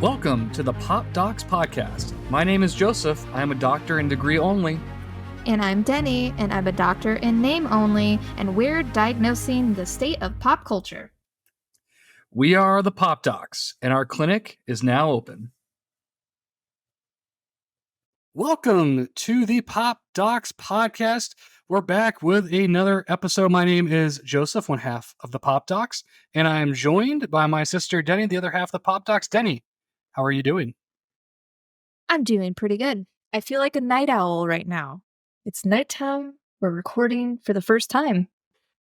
Welcome to the Pop Docs Podcast. My name is Joseph. I am a doctor in degree only. And I'm Deni, and I'm a doctor in name only, and we're diagnosing the state of pop culture. We are the Pop Docs, and our clinic is now open. Welcome to the Pop Docs Podcast. We're back with another episode. My name is Joseph, one half of the Pop Docs, and I am joined by my sister Deni, the other half of the Pop Docs. Deni, how are you doing? I'm doing pretty good. I feel like a night owl right now. It's nighttime. We're recording for the first time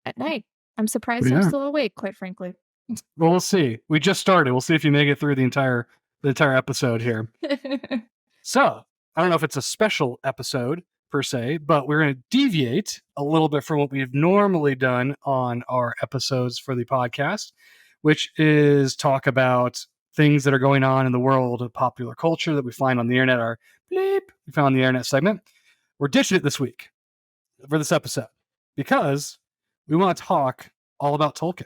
at night. I'm surprised I'm still awake, quite frankly. Well, we'll see. We just started. We'll see if you make it through the entire episode here. So, I don't know if it's a special episode per se, but we're going to deviate a little bit from what we've normally done on our episodes for the podcast, which is talk about things that are going on in the world of popular culture that we find on the internet. Our bleep we found on the internet segment. We're ditching it this week for this episode because we want to talk all about Tolkien.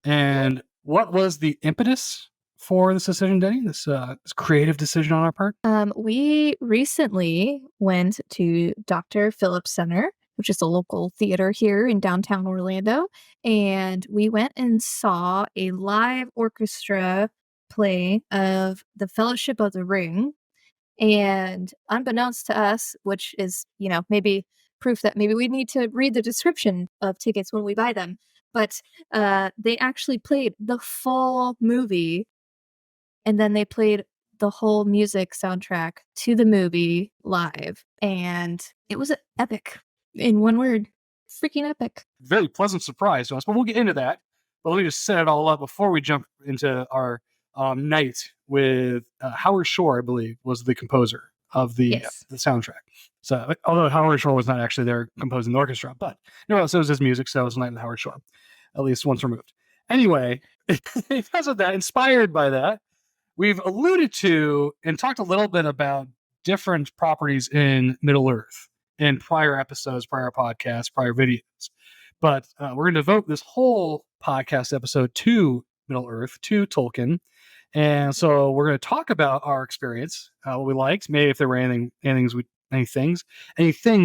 And what was the impetus for this decision, Deni? This creative decision on our part? We recently went to Dr. Phillips Center, which is a local theater here in downtown Orlando, and we went and saw a live orchestra play of The Fellowship of the Ring. And unbeknownst to us, which is, maybe proof that maybe we need to read the description of tickets when we buy them, but they actually played the full movie, and then they played the whole music soundtrack to the movie live, and it was epic. In one word, freaking epic. Very pleasant surprise to us, but we'll get into that. But let me just set it all up before we jump into our night with Howard Shore, I believe, was the composer of the soundtrack. So, although Howard Shore was not actually there composing the orchestra, but nevertheless, it was his music, so it was a night with Howard Shore, at least once removed. Anyway, because of that, inspired by that, we've alluded to and talked a little bit about different properties in Middle-earth in prior episodes, prior podcasts, prior videos. But we're going to devote this whole podcast episode to Middle-earth, to Tolkien. And so we're going to talk about our experience, what we liked, maybe if there were anything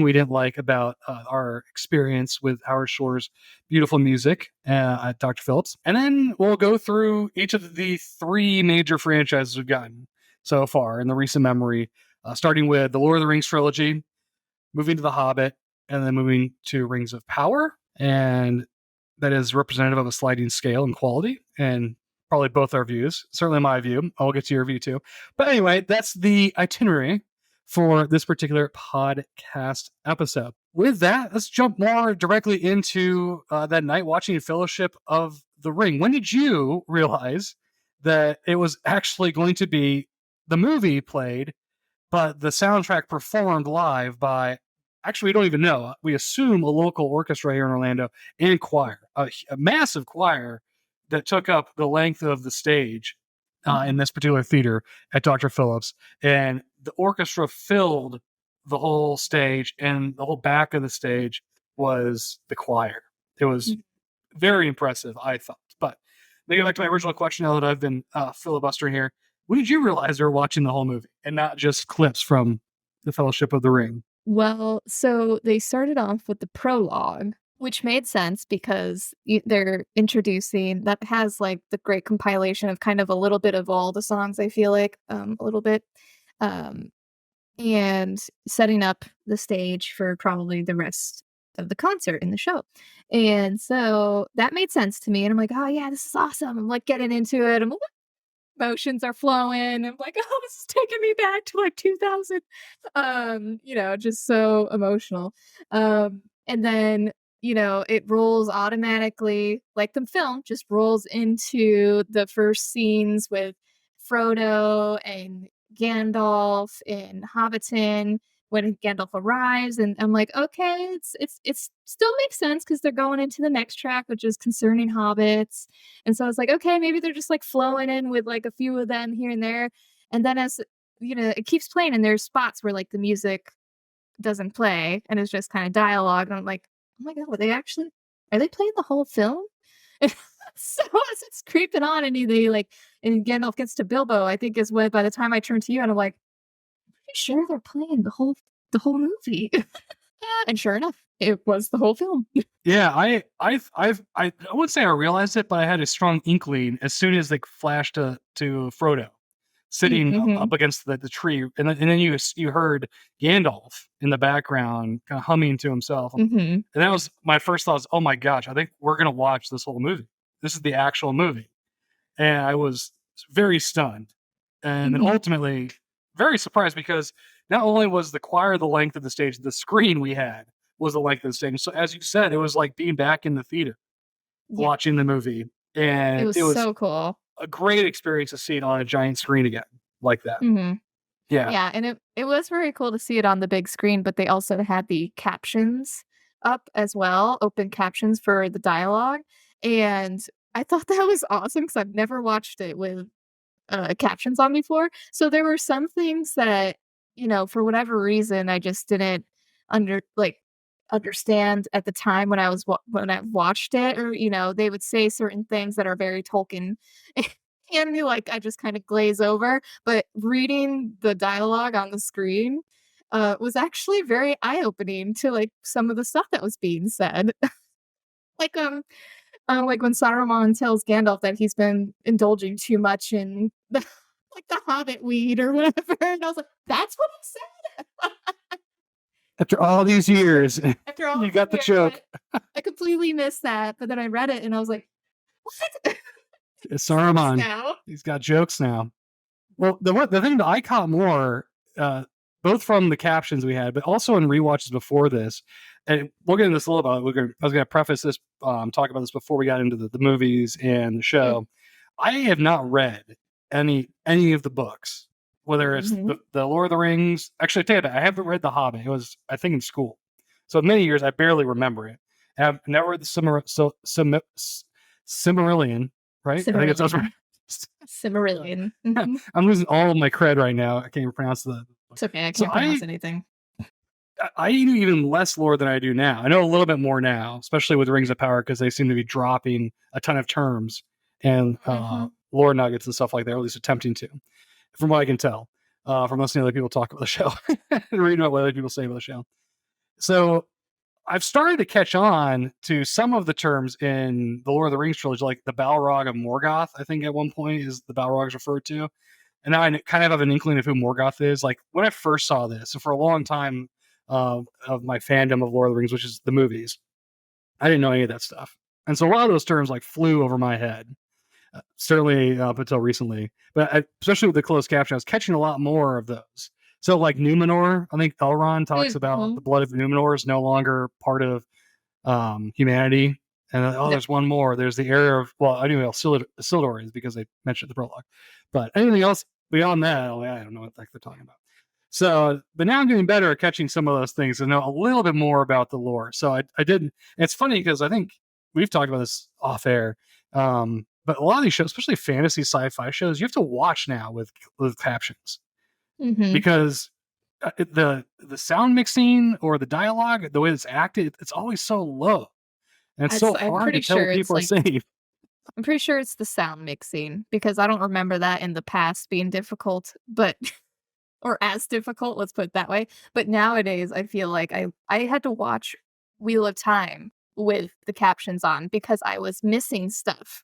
we didn't like about our experience with Howard Shore's beautiful music at Dr. Phillips. And then we'll go through each of the three major franchises we've gotten so far in the recent memory, starting with the Lord of the Rings trilogy, moving to the Hobbit, and then moving to Rings of Power. And that is representative of a sliding scale in quality, and probably both our views. Certainly my view. I'll get to your view too. But anyway, that's the itinerary for this particular podcast episode. With that, let's jump more directly into that night watching Fellowship of the Ring. When did you realize that it was actually going to be the movie played, but the soundtrack performed live by, actually, we don't even know. We assume a local orchestra here in Orlando and choir, a massive choir that took up the length of the stage in this particular theater at Dr. Phillips. And the orchestra filled the whole stage, and the whole back of the stage was the choir. It was very impressive, I thought. But let me go back to my original question now that I've been filibustering here. When did you realize they were watching the whole movie and not just clips from The Fellowship of the Ring? Well, so they started off with the prologue, which made sense because they're introducing, that has like the great compilation of kind of a little bit of all the songs, I feel like, a little bit, and setting up the stage for probably the rest of the concert in the show. And so that made sense to me. And I'm like, oh yeah, this is awesome. I'm like getting into it. I'm like, emotions are flowing. I'm like, oh, this is taking me back to like 2000. Just so emotional. And then, it rolls automatically, like the film just rolls into the first scenes with Frodo and Gandalf in Hobbiton when Gandalf arrives, and I'm like, okay, it's still makes sense because they're going into the next track, which is concerning hobbits. And so I was like, okay, maybe they're just like flowing in with like a few of them here and there. And then as it keeps playing, and there's spots where like the music doesn't play and it's just kind of dialogue. And I'm like, oh my God, are they playing the whole film? So as it's creeping on and they like and Gandalf gets to Bilbo, I think is when by the time I turn to you and I'm like, "Pretty sure they're playing the whole movie." And sure enough, it was the whole film. Yeah, I wouldn't say I realized it, but I had a strong inkling as soon as they flashed to Frodo sitting Mm-hmm. up against the tree, and then you heard Gandalf in the background kind of humming to himself, and Mm-hmm. that was my first thought. Oh my gosh, I think we're gonna watch this whole movie. This is the actual movie, and I was very stunned, and then Mm-hmm. ultimately very surprised because not only was the choir the length of the stage, the screen we had was the length of the stage. So as you said, it was like being back in the theater Yeah. watching the movie, It and was it was so cool. a great experience to see it on a giant screen again like that. Mm-hmm. Yeah. Yeah, and it was very cool to see it on the big screen, but they also had the captions up as well, open captions for the dialogue, and I thought that was awesome because 'cause I've never watched it with, captions on before, so there were some things that, for whatever reason, I just didn't under like, understand at the time when I watched it or, they would say certain things that are very Tolkien and like, I just kinda glaze over, but reading the dialogue on the screen, was actually very eye-opening to, like, some of the stuff that was being said. Like, like when Saruman tells Gandalf that he's been indulging too much in the like, the Hobbit weed or whatever, and I was like, "That's what he said?" After all these years, After all you these got the years, joke. I completely missed that, but then I read it and I was like, "What?" It's Makes sense Saruman. now. He's got jokes now. Well, the thing that I caught more, both from the captions we had, but also in rewatches before this, and we'll get into this a little bit. I was going to preface this, talk about this before we got into the movies and the Mm, show. I have not read any of the books, whether it's mhm. the Lord of the Rings. Actually, I tell you that I haven't read the Hobbit. It was I think in school, so many years I barely remember it. I've never read the Cimmerillion, right? I think it sounds right. Silmarillion. Silmarillion. Mhm. I'm losing all of my cred right now. I can't even pronounce the book. It's okay, I So can't pronounce anything. I knew even less lore than I do now. I know a little bit more now, especially with Rings of Power, because they seem to be dropping a ton of terms and Mhm. lore nuggets and stuff like that, or at least attempting to, from what I can tell, from listening to other people talk about the show and reading about what other people say about the show. So I've started to catch on to some of the terms in the Lord of the Rings trilogy, like the Balrog of Morgoth. I think at one point is the Balrog is referred to, and now I kind of have an inkling of who Morgoth is. Like when I first saw this, so for a long time of my fandom of Lord of the Rings, which is the movies, I didn't know any of that stuff, and so a lot of those terms like flew over my head. Certainly up until recently, but especially with the closed caption, I was catching a lot more of those. So, like Numenor, I think Elrond talks about the Mhm. blood of Numenor is no longer part of humanity. And then, oh, Yep. there's one more. There's the area of anyway, Isildur is because they mentioned the prologue. But anything else beyond that, I don't know what the heck they're talking about. So, but now I'm getting better at catching some of those things and know a little bit more about the lore. So I did. It's funny because I think we've talked about this off air. But a lot of these shows, especially fantasy sci-fi shows, you have to watch now with captions Mhm. because the sound mixing or the dialogue, the way it's acted, it's always so low, and it's so I'm hard to pretty tell sure what it's people are like saying. I'm pretty sure it's the sound mixing because I don't remember that in the past being difficult, but or as difficult, let's put it that way. But nowadays, I feel like I had to watch Wheel of Time with the captions on because I was missing stuff.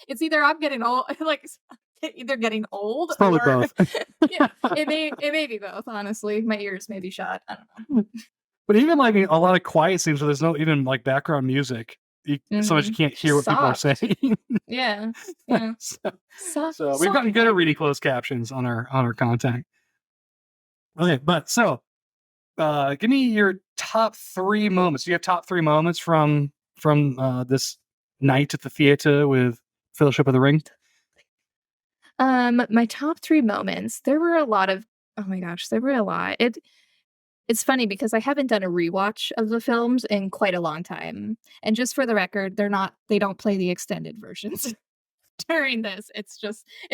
It's either I'm getting old, like either getting old It's probably or both. yeah, it may be both. Honestly, my ears may be shot. I don't But even like a lot of quiet scenes where there's no even like background music, know. so much you can't hear Just what people are saying. soft. Yeah, yeah, so, soft, so we've soft gotten good at reading closed captions on our content. Okay, but so give me your top three moments. Do you have top three moments from this night at the theater with Fellowship of the Ring? My top 3 moments, there were a lot of oh my gosh, there were a lot. It's funny because I haven't done a rewatch of the films in quite a long time, and just for the record, they don't play the extended versions during this.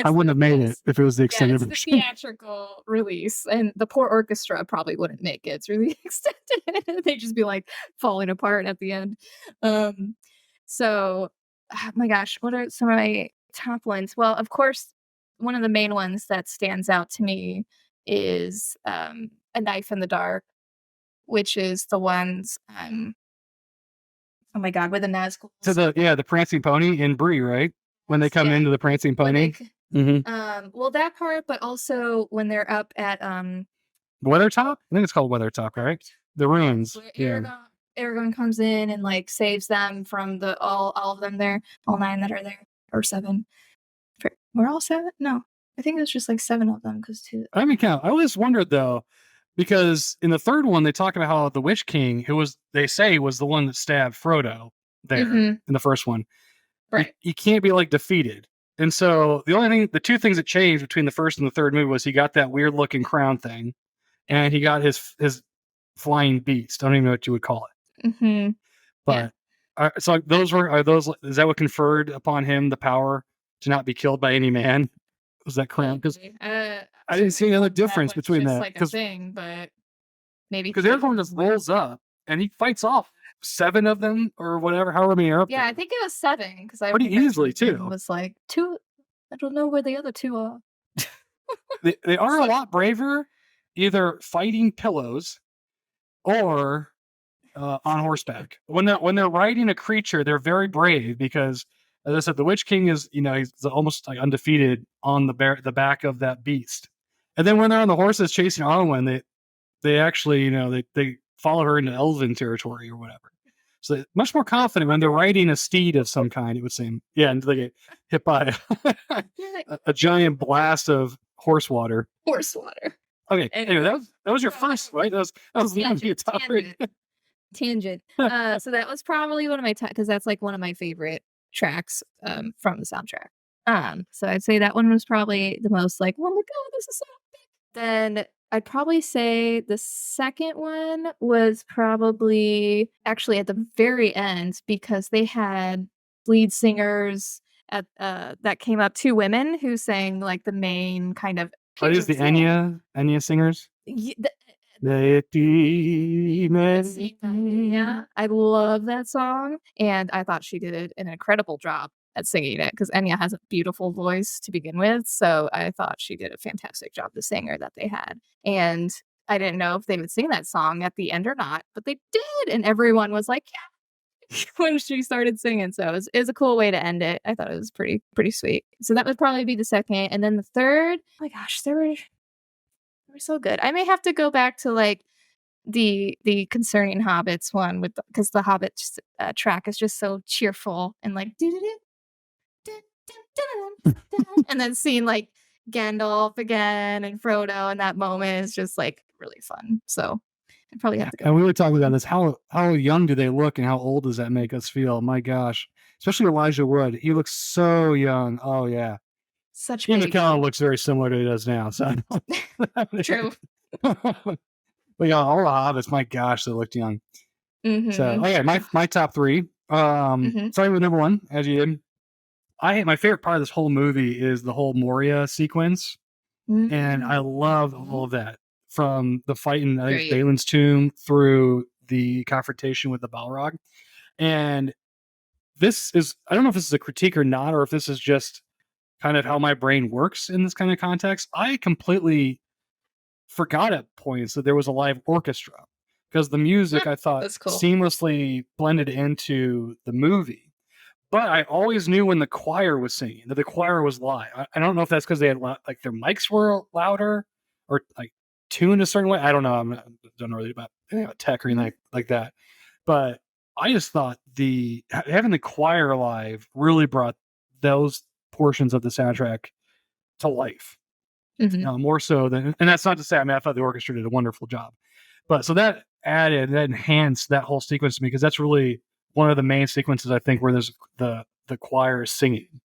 I wouldn't have made it yes. if it was the Yeah, extended it's the version. theatrical release, and the poor orchestra probably wouldn't make it through the extended. They'd just be, like, falling apart at the end. Um, so oh my gosh, what are some of my top ones? Well, of course, one of the main ones that stands out to me is A Knife in the Dark, which is the ones, oh my god, with the To Nazguls. the prancing pony in Bree, right? When they come Yeah, into the prancing when pony. Mm-hmm. well, that part, but also when they're up at, Weathertop? I think it's called Weathertop, right? The ruins. where Yeah. Aragorn comes in and, like, saves them from the all of them there, all 9 that are there, or 7. We're all 7? No, I think it's just, like, 7 of them, because 2. I mean, count. I always wondered though, because in the third one they talk about how the Witch King, who was they say was the one that stabbed Frodo there Mhm, in the first one, right. he can't be like defeated. And so the two things that changed between the first and the third movie was he got that weird looking crown thing, and he got his flying beast. I don't even know what you would call it, Mhm, yeah. but so those are those is that what conferred upon him the power to not be killed by any man? Was that crown? Because Probably, I didn't see any other that difference was between just, that like, a because thing, but maybe because 3. everyone just rolls up and he fights off 7 of them or whatever, however many are up Yeah, I there, think it was 7 because I pretty remember easily one too. was like, "2, I don't know where the other 2 are." They are a So lot braver, either fighting pillows or on horseback. When they're riding a creature, they're very brave because, as I said, the Witch King is he's almost like undefeated on the back of that beast. And then when they're on the horses chasing Arwen, they actually they follow her into Elven territory or whatever. So they're much more confident when they're riding a steed of some kind. It would seem, yeah, and they get hit by you're like, a giant blast of horse water. horse water. Okay, anyway, Anyway, that was your first, right? That was the end of your tangent, top three. tangent. So that was probably one of my because that's, like, one of my favorite tracks, from the soundtrack. So I'd say that one was probably the most like, "Oh my god, this is so." Then I'd probably say the second one was probably actually at the very end because they had lead singers that came up, 2 women who sang, like, the main kind of Are can't these really the sing. Enya singers? Ye Yeah, I love that song, and I thought she did an incredible job at singing it because Enya has a beautiful voice to begin with, so I thought she did a fantastic job, the singer that they had, and I didn't know if they would sing that song at the end or not, but they did, and everyone was like, "Yeah," when she started singing, so it was a cool way to end it. I thought it was pretty sweet. So that would probably be the second, and then the third, oh my gosh, they were so good. I may have to go back to, like, the Concerning Hobbits one with because the Hobbit track is just so cheerful and like doo-doo-doo, dun-dun-dun-dun-dun, and then seeing, like, Gandalf again and Frodo in that moment is just, like, really fun. So, I probably have to go And we back. were talking about this. How young do they look, and how old does that make us feel? My gosh, especially Elijah Wood. He looks so young. Oh yeah, Such Ian baby. McKellen looks very similar to he does now. So, True. but yeah, all the hobbits. My gosh, they looked young. So, Mhm. okay, my top three. Mhm. Starting with number one, as you did. My favorite part of this whole movie is the whole Moria sequence, and I love all Mhm. of that from the fight in I think it's Great. Balin's tomb through the confrontation with the Balrog. And this is I don't know if this is a critique or not, or if this is just kind of how my brain works in this kind of context. I completely forgot at points that there was a live orchestra because the music I thought That's cool. seamlessly blended into the movie. But I always knew when the choir was singing that the choir was live. I don't know if that's because they had like their mics were louder or like tuned a certain way. I don't know. Don't know really about tech or anything Mhm. like that. But I just thought the having the choir live really brought those portions of the soundtrack to life. Mhm. More so than, and that's not to say, I mean, I thought the orchestra did a wonderful job, but so that enhanced that whole sequence to me because that's really one of the main sequences I think where there's the choir is singing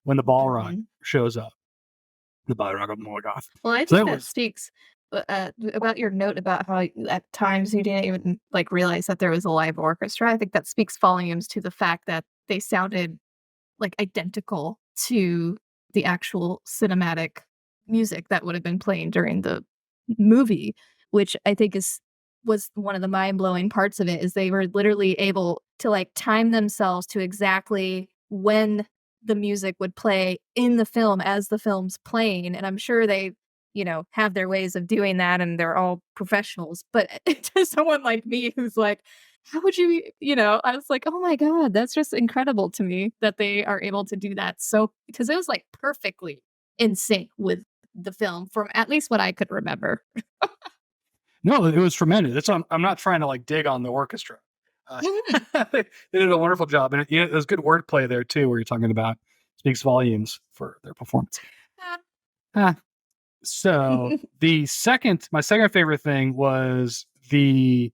when the Balrog Mhm. shows up, the Balrog of Morgoth. Well, I So think that that was speaks about your note about how at times you didn't even like realize that there was a live orchestra. I think that speaks volumes to the fact that they sounded like identical to the actual cinematic music that would have been playing during the movie, which I think is was one of the mind blowing parts of it is they were literally able to like time themselves to exactly when the music would play in the film as the film's playing. And I'm sure they, have their ways of doing that and they're all professionals. But to someone like me who's like, how would I was like, oh my God, that's just incredible to me that they are able to do that. So, because it was like perfectly in sync with the film from at least what I could remember. No, it was tremendous. I'm not trying to like dig on the orchestra. They did a wonderful job, and there's good wordplay there too, where you're talking about speaks volumes for their performance. Ah. So my second favorite thing was the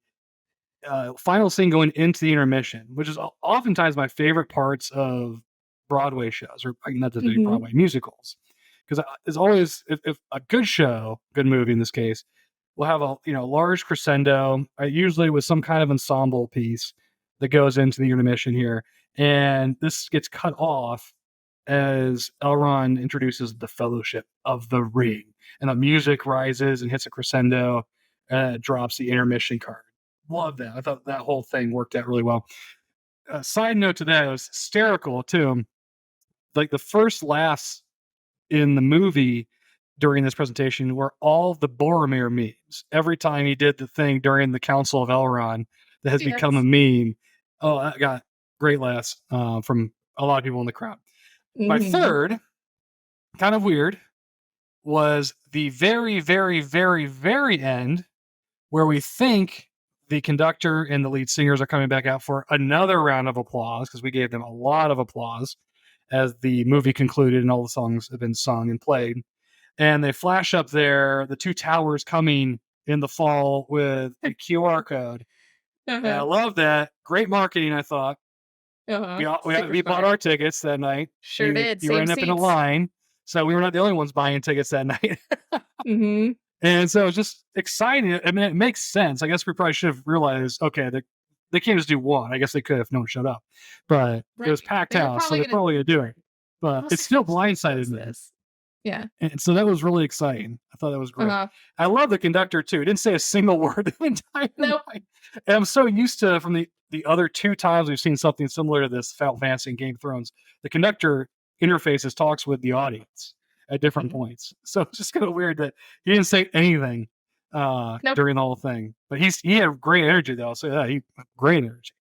final scene going into the intermission, which is oftentimes my favorite parts of Broadway shows, or not the Mhm. Broadway musicals, because it's always if a good show, good movie in this case, will have a large crescendo, usually with some kind of ensemble piece that goes into the intermission here, and this gets cut off as Elrond introduces the Fellowship of the Ring, and the music rises and hits a crescendo, and it drops the intermission card. Love that. I thought that whole thing worked out really well. Side note to that, it was hysterical too. Like the first laughs in the movie during this presentation were all the Boromir memes. Every time he did the thing during the Council of Elrond that has become a Yes. meme. Oh, I got great laughs from a lot of people in the crowd. My Mhm. third, kind of weird, was the very, very, very, very end where we think the conductor and the lead singers are coming back out for another round of applause because we gave them a lot of applause as the movie concluded and all the songs have been sung and played. And they flash up there, the two towers coming in the fall with a QR code. And I Uh-huh. love that. Great marketing, I thought. Uh-huh. Super We bought smart. our tickets that night. Sure did. You were Same in up in a seats. line. So we were not the only ones buying tickets that night. Mhm. And so it's just exciting. I mean, it makes sense. I guess we probably should have realized, okay, they can't just do one. I guess they could if no one showed up. But it was Right. packed They were house, so probably they're gonna probably going to do it. But how it still successful blindsided was me. this? Yeah. And so that was really exciting. I thought that was great. Uh-huh. I love the conductor too. He didn't say a single word the entire Nope. night. And I'm so used to from the other two times we've seen something similar to this Final Fantasy and Game of Thrones. The conductor interfaces talks with the audience at different Mhm. points. So it's just kind of weird that he didn't say anything Nope. during the whole thing. But he had great energy though. So yeah, he great energy.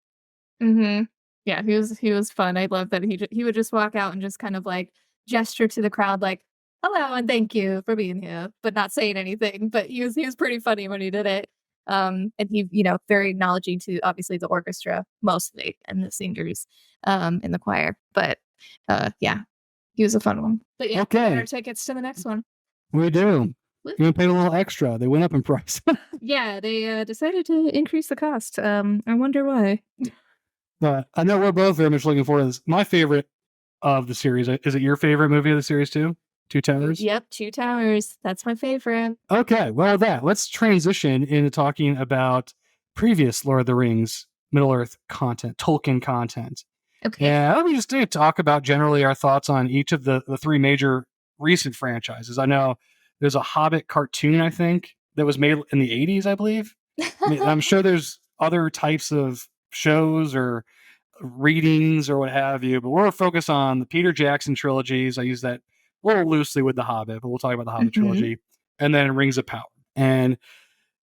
Mhm. Yeah, he was fun. I love that he would just walk out and just kind of, like, gesture to the crowd like, "Hello, and thank you for being here," but not saying anything, but he was pretty funny when he did it. And he, very acknowledging to, obviously, the orchestra mostly and the singers, in the choir, but, yeah, he was a fun one. But, yeah, we got our Okay, tickets to the next one. we do. Woo. You paid a little extra. They went up in price. Yeah, they, decided to increase the cost, I wonder why. But I know we're both very much looking forward to this. My favorite of the series. Is it your favorite movie of the series too? Two Towers? Yep, 2 Towers, that's my favorite. Okay, well, let's transition into talking about previous Lord of the Rings Middle Earth content, Tolkien content. Okay. And let me just talk about generally our thoughts on each of the three major recent franchises. I know there's a Hobbit cartoon, I think, that was made in the 80s, I believe. I mean, I'm sure there's other types of shows or readings or what have you, but we're focused on the Peter Jackson trilogies. I use that a little loosely with the Hobbit, but we'll talk about the Hobbit Mhm. trilogy and then Rings of Power. And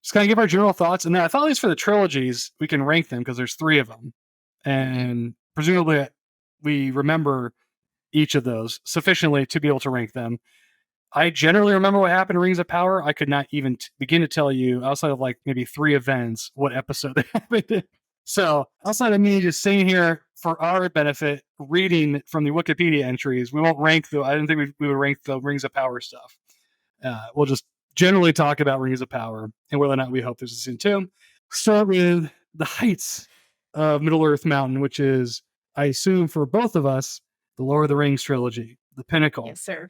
just kind of give our general thoughts. And then I thought at least for the trilogies, we can rank them because there's three of them. And presumably we remember each of those sufficiently to be able to rank them. I generally remember what happened in Rings of Power. I could not even begin to tell you, outside of like maybe three events, what episode they happened in. So, outside of me just sitting here for our benefit, reading from the Wikipedia entries, we won't rank the. I didn't think we would rank the Rings of Power stuff. We'll just generally talk about Rings of Power and whether or not we hope there's a scene two. Start with the heights of Middle Earth Mountain, which is, I assume, for both of us, the Lord of the Rings trilogy, the pinnacle. Yes, sir.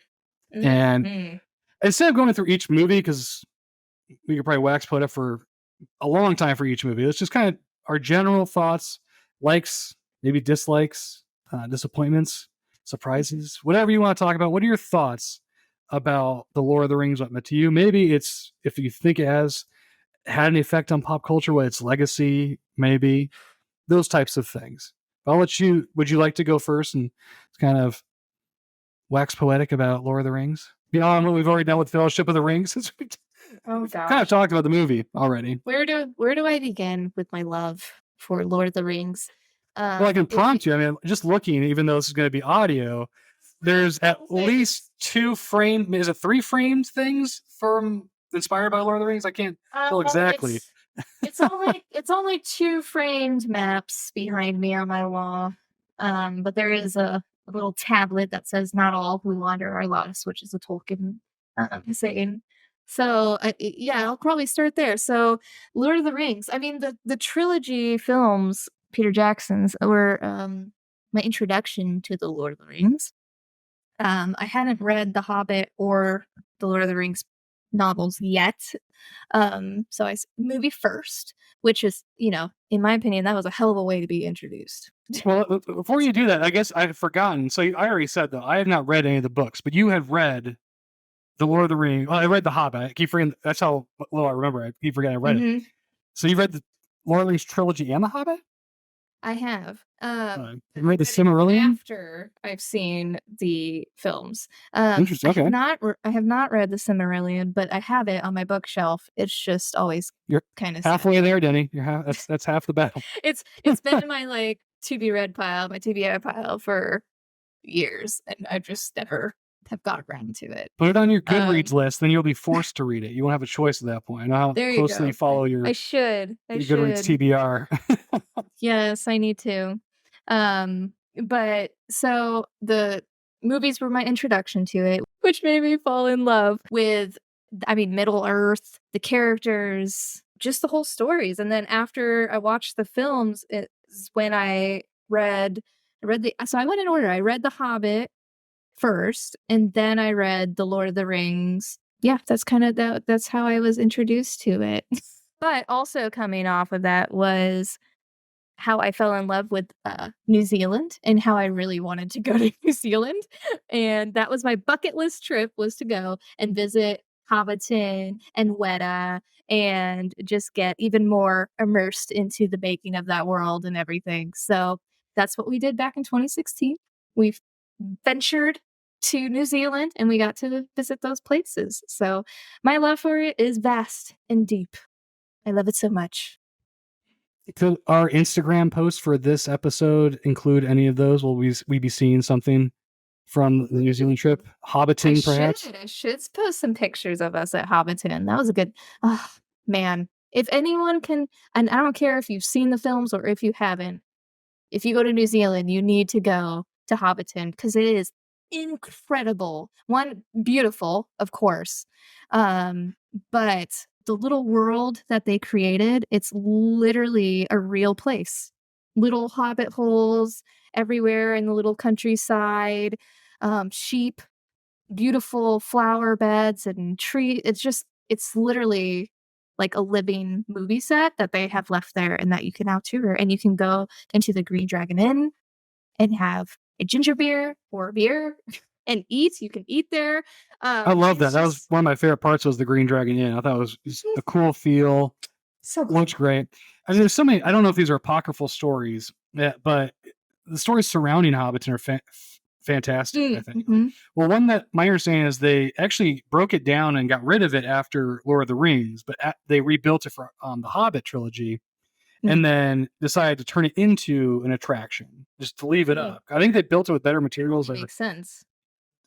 And Mhm. instead of going through each movie, because we could probably wax put up for a long time for each movie, let's just kind of our general thoughts, likes, maybe dislikes, disappointments, surprises, whatever you want to talk about. What are your thoughts about the Lord of the Rings? What meant to you? Maybe it's if you think it has had an effect on pop culture, what its legacy, maybe those types of things. I'll let you. Would you like to go first and kind of wax poetic about Lord of the Rings beyond what we've already done with Fellowship of the Ring? Since we Oh kind of gosh. talked about the movie already. Where do I begin with my love for Lord of the Rings? Well, I can If you prompt you. I mean, just looking, even though this is going to be audio, there's at least 2 frame. Is it 3 framed things from inspired by Lord of the Rings? I can't tell exactly. it's only 2 framed maps behind me on my wall. But there is a little tablet that says "Not all who wander are lost," which is a Tolkien saying. So yeah, I'll probably start there. So Lord of the Rings. I mean, the trilogy films, Peter Jackson's, were my introduction to the Lord of the Rings. I hadn't read The Hobbit or the Lord of the Rings novels yet. So movie first, which is, in my opinion, that was a hell of a way to be introduced. Well, before you do that, I guess I've forgotten. So I already said though, I have not read any of the books, but you have read the Lord of the Rings. Well, I read the Hobbit. I keep forgetting. That's how little I remember. I keep forgetting I read it. hmm So you read the Lord of the Rings trilogy and the Hobbit? I have. You read the Read it Silmarillion? after I've seen the films. Interesting. Okay, I have not read the Silmarillion, but I have it on my bookshelf. It's just always you're kind of sad. halfway there, Denny. You're that's half the battle. It's been in my like to be read pile, my TBR pile for years, and I just never have got around to it. Put it on your Goodreads Um, list, then you'll be forced to read it. You won't have a choice at that point. I know how there you closely you go. follow I your should. I Goodreads should. TBR. Yes, I need to. But so the movies were my introduction to it, which made me fall in love with, I mean, Middle Earth, the characters, just the whole stories. And then after I watched the films, it's when so I went in order. I read The Hobbit first, and then I read The Lord of the Rings. Yeah, that's how I was introduced to it. But also coming off of that was how I fell in love with New Zealand and how I really wanted to go to New Zealand. And that was my bucket list trip, was to go and visit Hobbiton and Weta and just get even more immersed into the making of that world and everything. So that's what we did back in 2016. We ventured to New Zealand and we got to visit those places. So my love for it is vast and deep. I love it so much. Could our Instagram post for this episode include any of those? Will we be seeing something from the New Zealand trip? Hobbiton, perhaps? I should post some pictures of us at Hobbiton. That was a good, oh, man. If anyone can, and I don't care if you've seen the films or if you haven't, if you go to New Zealand, you need to go to Hobbiton because it is incredible. One, beautiful, of course. Um, but the little world that they created, it's literally a real place. Little hobbit holes everywhere in the little countryside, sheep, beautiful flower beds and tree. It's literally like a living movie set that they have left there and that you can now tour. And you can go into the Green Dragon Inn and have a ginger beer or a beer and eat. You can eat there. I love that. It's That was just one of my favorite parts. Was the Green Dragon Inn. I thought it was just a cool feel. so good. Looks great. I mean, there's so many. I don't know if these are apocryphal stories, but the stories surrounding Hobbiton are fantastic. I think. Mm-hmm. Well, one that my understanding is they actually broke it down and got rid of it after Lord of the Rings, but they rebuilt it for the Hobbit trilogy, and then decided to turn it into an attraction, just to leave it up. I think they built it with better materials, or Makes sense.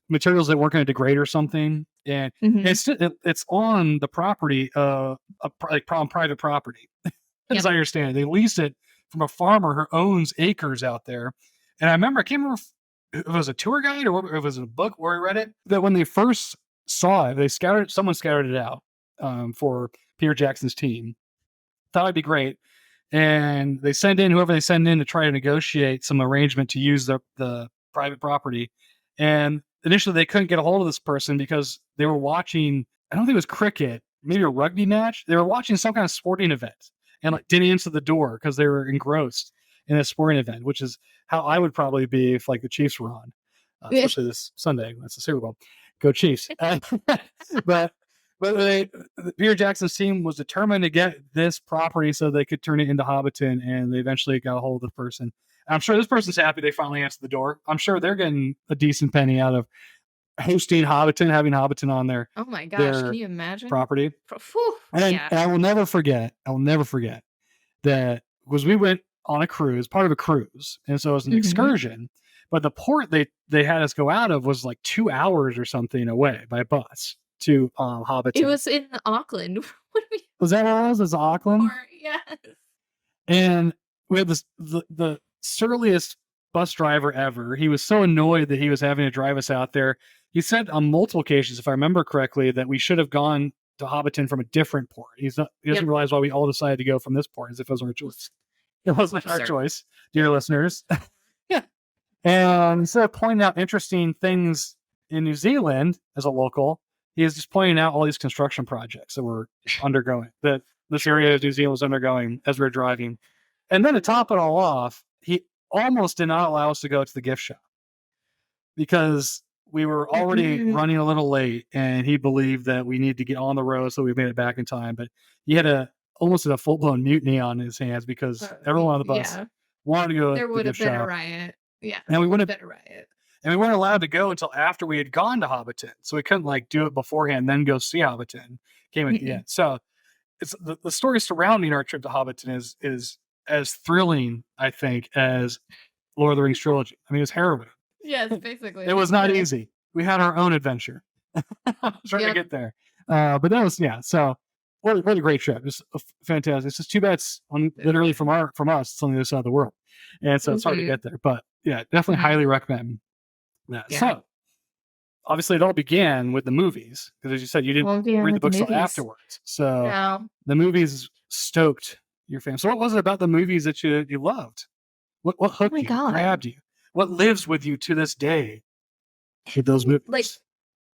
materials that weren't going to degrade or something, and Mm-hmm. it's on the property, on private property. As Yep. I understand it, they leased it from a farmer who owns acres out there. And I can't remember if it was a tour guide or if it was a book where I read it, that when they first saw it, someone scouted it out for Peter Jackson's team. Thought it'd be great. And they send in whoever they send in to try to negotiate some arrangement to use the private property. And initially they couldn't get a hold of this person because they were watching, I don't think it was cricket, maybe a rugby match. They were watching some kind of sporting event and like didn't answer the door because they were engrossed in a sporting event, which is how I would probably be if like the Chiefs were on, especially this Sunday. That's the Super Bowl. Go Chiefs. but Peter Jackson's team was determined to get this property so they could turn it into Hobbiton, and they eventually got a hold of the person. I'm sure this person's happy they finally answered the door. I'm sure they're getting a decent penny out of hosting Hobbiton, having Hobbiton on Oh my gosh, can their you imagine? property. Whew, yeah. And I will never forget. That was we went on a cruise, part of a cruise, and so it was an Mhm. excursion. But the port they had us go out of was like 2 hours or something away by bus to It Hobbiton. was in Auckland. What do we Was that what it was? Was Auckland? port? Yes. And we had the surliest bus driver ever. He was so annoyed that he was having to drive us out there. He said on multiple occasions, if I remember correctly, that we should have gone to Hobbiton from a different port. He doesn't Yep. realize why we all decided to go from this port as if it was our choice. It wasn't our Sir. choice, dear listeners. Yeah. And instead of pointing out interesting things in New Zealand as a local, he is just pointing out all these construction projects that were undergoing, that this area of New Zealand was undergoing as we were driving. And then to top it all off, he almost did not allow us to go to the gift shop because we were already running a little late, and he believed that we needed to get on the road so we made it back in time. But he had almost a full blown mutiny on his hands because everyone on the bus wanted to go There to the would have gift been a shop, riot. Yeah. and we wouldn't have, Been a riot. and we weren't allowed to go until after we had gone to Hobbiton. So we couldn't like do it beforehand, then go see Hobbiton. Came at the end. So it's the story surrounding our trip to Hobbiton is as thrilling, I think, as Lord of the Rings trilogy. I mean, it's harrowing. Yes, basically. It was not easy. We had our own adventure trying to get there. But that was, yeah. So what a great trip. It's fantastic. It's just too bad it's literally from us, it's on the other side of the world. And so it's hard to get there. But yeah, definitely highly recommend that. Yeah. So obviously it all began with the movies, because as you said, you didn't read the books until afterwards. So the movies stoked your fam. So what was it about the movies that you loved? What hooked you, grabbed you? What lives with you to this day with those movies? Like,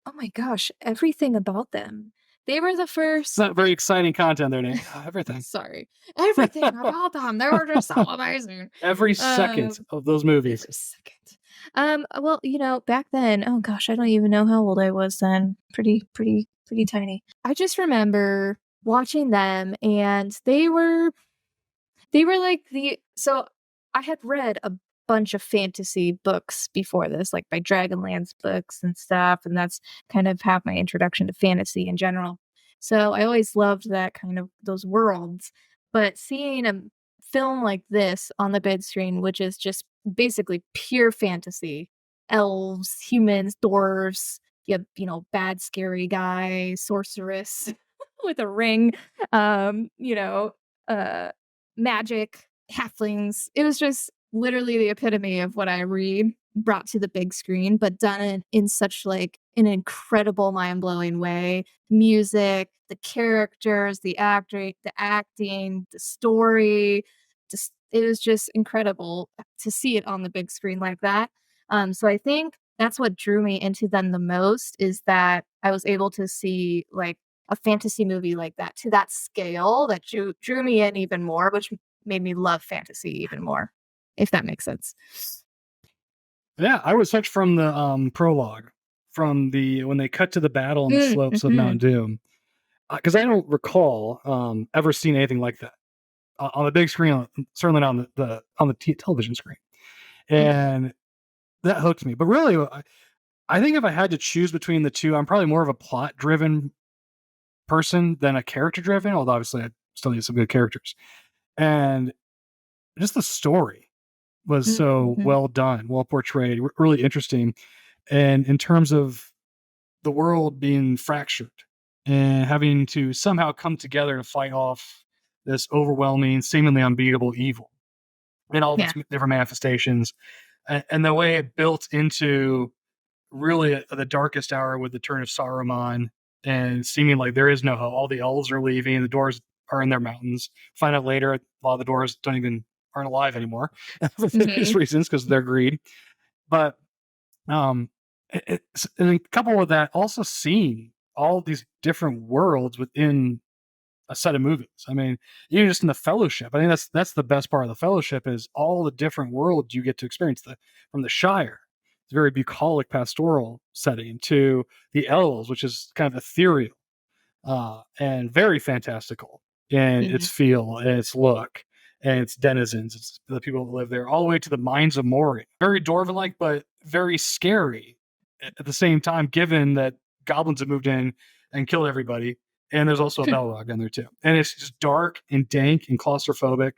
oh my gosh, everything about them. They were the first. It's not very exciting content there, Deni. Everything. Sorry. Everything about them. They were just so amazing. Every second of those movies. Every second. Well, back then, oh gosh, I don't even know how old I was then. Pretty tiny. I just remember watching them, and they were like so I had read a bunch of fantasy books before this, like by Dragonlance books and stuff, and that's kind of half my introduction to fantasy in general. So I always loved that kind of those worlds. But seeing a film like this on the big screen, which is just basically pure fantasy, elves, humans, dwarves, you have, bad scary guy, sorceress with a ring, magic, halflings. It was just literally the epitome of what I read brought to the big screen, but done in such like an incredible, mind-blowing way. Music, the characters, the acting, the story, just it was just incredible to see it on the big screen like that. So I think that's what drew me into them the most, is that I was able to see like a fantasy movie like that to that scale that drew me in even more, which made me love fantasy even more, if that makes sense. Yeah, I was hooked from the prologue, from when they cut to the battle on the slopes of Mount Doom, because I don't recall ever seeing anything like that on the big screen, certainly not on the television screen, and that hooked me. But really, I think if I had to choose between the two, I'm probably more of a plot-driven person than a character-driven, although obviously I still need some good characters. And just the story was so well done, well portrayed, really interesting. And in terms of the world being fractured and having to somehow come together to fight off this overwhelming, seemingly unbeatable evil in all its different manifestations, and the way it built into really the darkest hour with the turn of Saruman, and seeming like there is no hope. All the elves are leaving, the dwarves are in their mountains. Find out later, a lot of the dwarves aren't alive anymore for various reasons because of their greed. But and coupled with that, also seeing all these different worlds within a set of movies. I mean, even just in the Fellowship, I think that's the best part of the Fellowship, is all the different worlds you get to experience. From the Shire, it's a very bucolic pastoral setting, to the elves, which is kind of ethereal and very fantastical in its feel and its look. and its denizens, it's the people that live there, all the way to the mines of Moria. Very Dwarven-like, but very scary at the same time, given that goblins have moved in and killed everybody. And there's also a Balrog in there too. And it's just dark and dank and claustrophobic,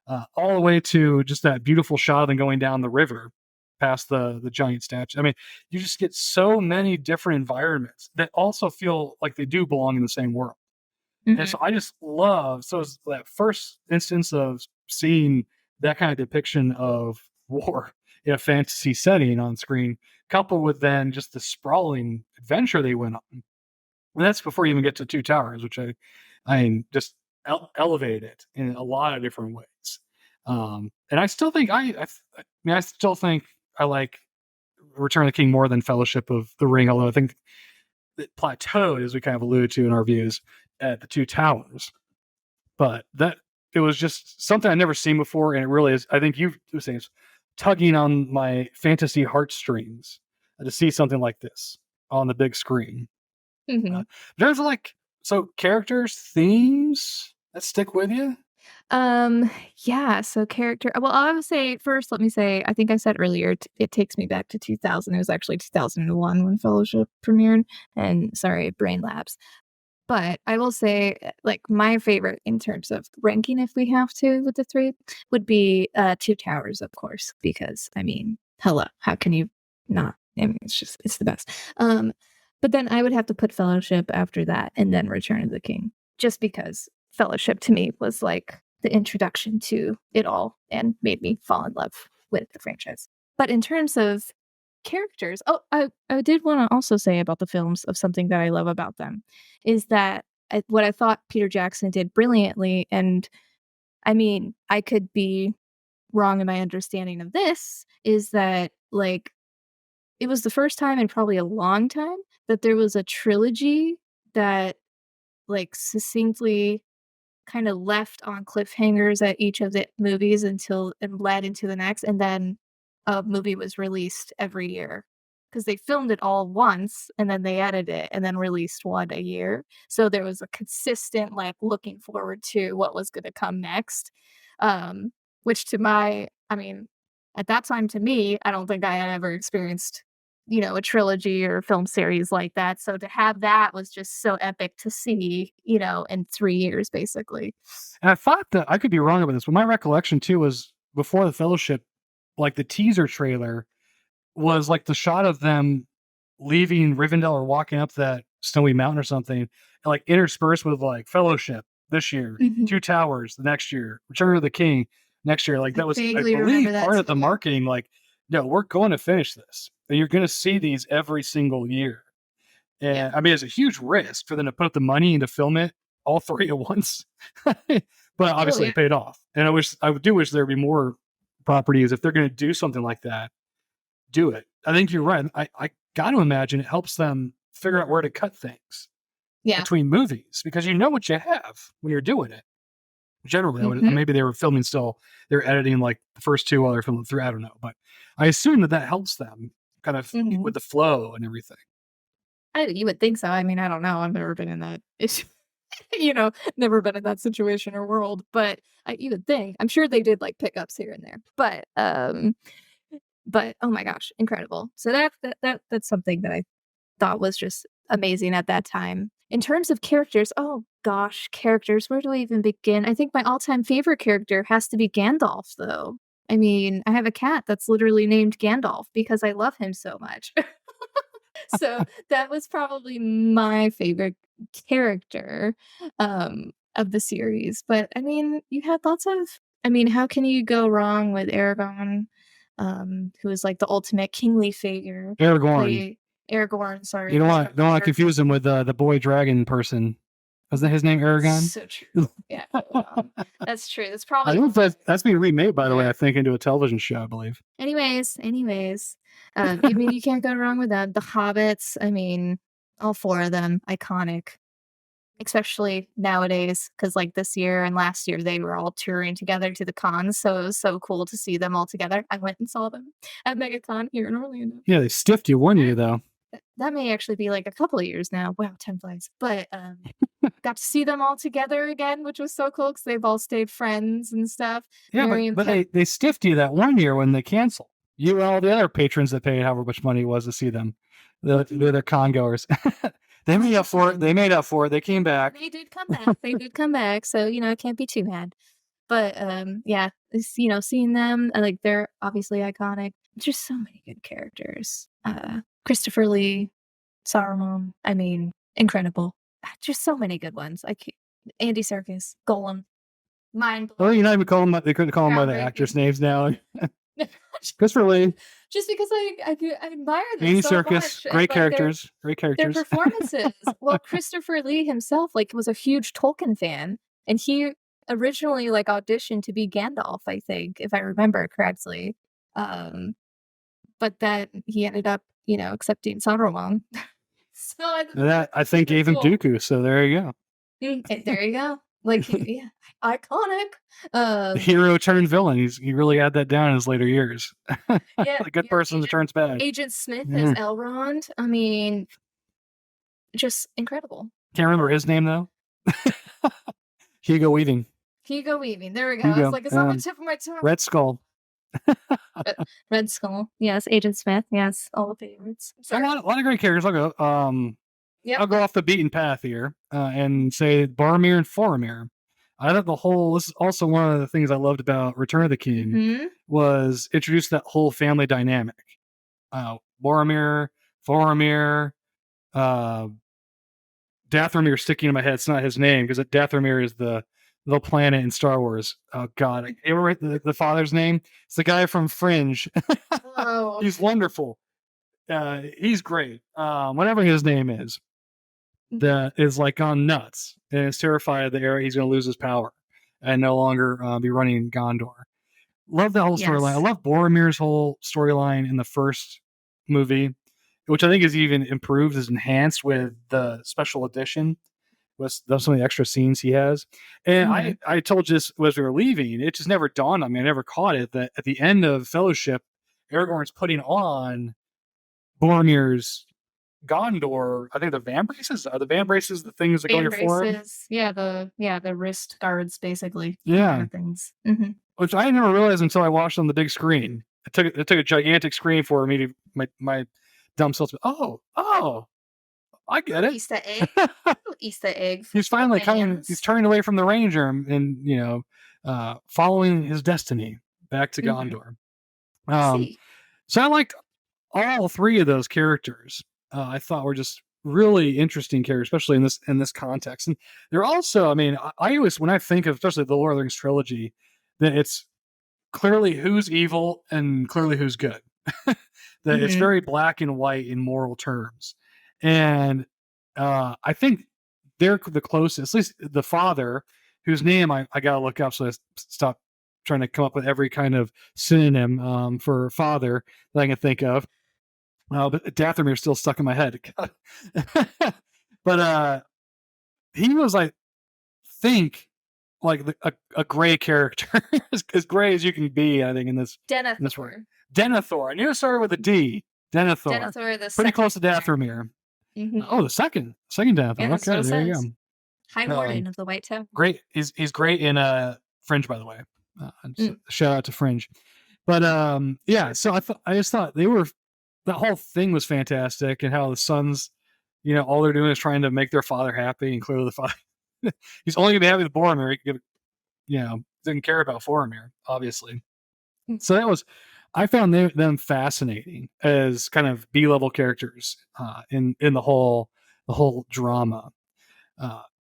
all the way to just that beautiful shot of them going down the river past the giant statue. I mean, you just get so many different environments that also feel like they do belong in the same world. And so Mhm. I just love, so it's that first instance of seeing that kind of depiction of war in a fantasy setting on screen, coupled with then just the sprawling adventure they went on. And that's before you even get to Two Towers, which I just elevated it in a lot of different ways. And I still think I mean, I still think I like Return of the King more than Fellowship of the Ring, although I think it plateaued, as we kind of alluded to in our views, at the Two Towers. But that it was just something I'd never seen before, and it really is. I think you were saying it's tugging on my fantasy heartstrings to see something like this on the big screen. Uh, Mhm. there's like so characters, themes that stick with you. Um, yeah, so character well, I would say first, let me say, I think I said earlier, it takes me back to 2000. It was actually 2001 when Fellowship premiered, and sorry, brain lapse. But I will say, like, my favorite in terms of ranking, if we have to, with the 3, would be, Two Towers, of course, because, I mean, hello, how can you not? I mean, it's the best. Um, but then I would have to put Fellowship after that, and then Return of the King, just because Fellowship to me was, like, the introduction to it all and made me fall in love with the franchise. But in terms of characters I did wanna also say about the films of something that I love about them, is that what I thought Peter Jackson did brilliantly, and I mean, I could be wrong in my understanding of this, is that, like, it was the first time in probably a long time that there was a trilogy that, like, succinctly kinda left on cliffhangers at each of the movies until it led into the next, and then a movie was released every year because they filmed it all once, and then they edited it, and then released one a year. So there was a consistent, like, looking forward to what was gonna come next, which to my I mean, at that time, to me, I don't think I had ever experienced, a trilogy or film series like that, so to have that was just so epic to see, in 3 years, basically. And I thought that I could be wrong about this, but my recollection too was before the Fellowship, like the teaser trailer was like the shot of them leaving Rivendell or walking up that snowy mountain or something, and like interspersed with like Fellowship this year, Mhm. Two Towers the next year, Return of the King next year. Like I that was, I vaguely remember believe, that part of the too. marketing. Like, no, we're going to finish this, and you're going to see these every single year. Yeah. And I mean, it's a huge risk for them to put up the money and to film it all three at once. But Oh, obviously yeah. it paid off. And I do wish there'd be more properties. If they're going to do something like that, do it. I think you're right. I got to imagine it helps them figure out where to cut things Yeah. between movies because you know what you have when you're doing it. Generally, Mhm. maybe they were filming still, they're editing like the first two while they're filming through. I don't know. But I assume that helps them kind of with Mhm. the flow and everything. You would think so. I mean, I don't know. I've never been in that issue, never been in that situation or world, but you would think. I'm sure they did like pickups here and there, but oh my gosh, incredible. So that's something that I thought was just amazing at that time. In terms of characters, oh gosh, characters, where do I even begin? I think my all-time favorite character has to be Gandalf, though. I mean, I have a cat that's literally named Gandalf because I love him so much. So that was probably my favorite character of the series. But I mean, you had lots of I mean, how can you go wrong with Aragorn, who is like the ultimate kingly figure? Aragorn. Play Aragorn, You sorry, don't Lord want of don't want to Water. confuse him with the boy dragon person. Wasn't that his name Aragon? So true. Yeah, I that's true. That's probably don't know one if of my that's being remade, by the way. favorite. I think into a television show, I believe. Anyways, I mean, you can't go wrong with that. The Hobbits, I mean, all 4 of them, iconic. Especially nowadays, because like, this year and last year, they were all touring together to the cons, so it was so cool to see them all together. I went and saw them at MegaCon here in Orlando. Yeah, they stiffed you, wouldn't you? Though. that may actually be like a couple of years now. Wow, 10 flies. But got to see them all together again, which was so cool because they've all stayed friends and stuff. Yeah, Miriam but kept they stiffed you that one year when they canceled. You and all the other patrons that paid however much money it was to see them. They're their con goers. They made up for it. They made up for it. They came back. They did come back. They did come back. So, it can't be too bad. But yeah, seeing them, like they're obviously iconic. Just so many good characters. Christopher Lee, Saruman. I mean, incredible. Just so many good ones. Andy Serkis, Golem, mind Well, blowing. you're not even calling them. They couldn't call them by the Groundbreaking. actors' names now. Christopher Lee, Just because I admire them Andy so Serkis, much. And, great like, characters, great their characters. performances. Well, Christopher Lee himself, like, was a huge Tolkien fan, and he originally, like, auditioned to be Gandalf, I think, if I remember correctly. Um, but then he ended up, accepting Saruman. So That I think gave him cool. Dooku. So there you go. There you go. Like, yeah, iconic. The hero turned villain. He really had that down in his later years. Yeah, A good person that turns bad. Agent Smith as Yeah. Elrond. I mean, just incredible. Can't remember his name though. Hugo Weaving. Hugo Weaving. There we go. Hugo. It's like it's on the tip of my tongue. Red Skull. Red Skull. Yes. Agent Smith. Yes. All the favorites. A lot of great characters. Yep. I'll go off the beaten path here and say Boromir and Faramir. I thought this is also one of the things I loved about Return of the King Mhm. was introduce that whole family dynamic. Boromir, Faramir, Dathomir sticking in my head. It's not his name because Dathomir is the planet in Star Wars. Oh God, you ever write the father's name? It's the guy from Fringe. Oh. He's wonderful. He's great. Whatever his name is, that is like gone nuts and is terrified that he's going to lose his power and no longer be running Gondor. Love that whole storyline. I Yes. love Boromir's whole storyline in the first movie, which I think is even improved, is enhanced with the special edition with some of the extra scenes he has. And Mhm. I told you this as we were leaving, it just never dawned on me. I never caught it that at the end of Fellowship, Aragorn's putting on Boromir's Gondor. I think the van braces are the things that go on your forehead. Braces. Yeah. The wrist guards basically. Yeah, Kind of things. Mhm. which I never realized until I watched on the big screen. It took a gigantic screen for me to my dumb self. Oh, I get it. Easter egg. Easter egg. He's finally he's turning away from the ranger and following his destiny back to Mhm. Gondor. See. So I liked all three of those characters. I thought were just really interesting characters, especially in this context. And they're also, I mean, I always, when I think of especially the Lord of the Rings trilogy, that it's clearly who's evil and clearly who's good. That it's Mhm. very black and white in moral terms. And I think they're the closest, at least the father, whose name I got to look up. So I stop trying to come up with every kind of synonym for father that I can think of. But Dathomir's still stuck in my head. But he was, I think, like a gray character, as gray as you can be, I think, in this way. Denethor. Denethor. I knew it started with a D. Denethor. Denethor, the Pretty close to second Dathomir. Mhm. Oh, the second Denethor. Yeah, that's Okay, what it there you says. go. High Warden of the White Tower. Great. He's great in Fringe, by the way. Shout out to Fringe. But yeah, so I just thought that whole thing was fantastic, and how the sons, all they're doing is trying to make their father happy, and clearly the father he's only gonna be happy with Boromir. Didn't care about Boromir, obviously. Mm. So I found them fascinating as kind of B-level characters in the whole drama.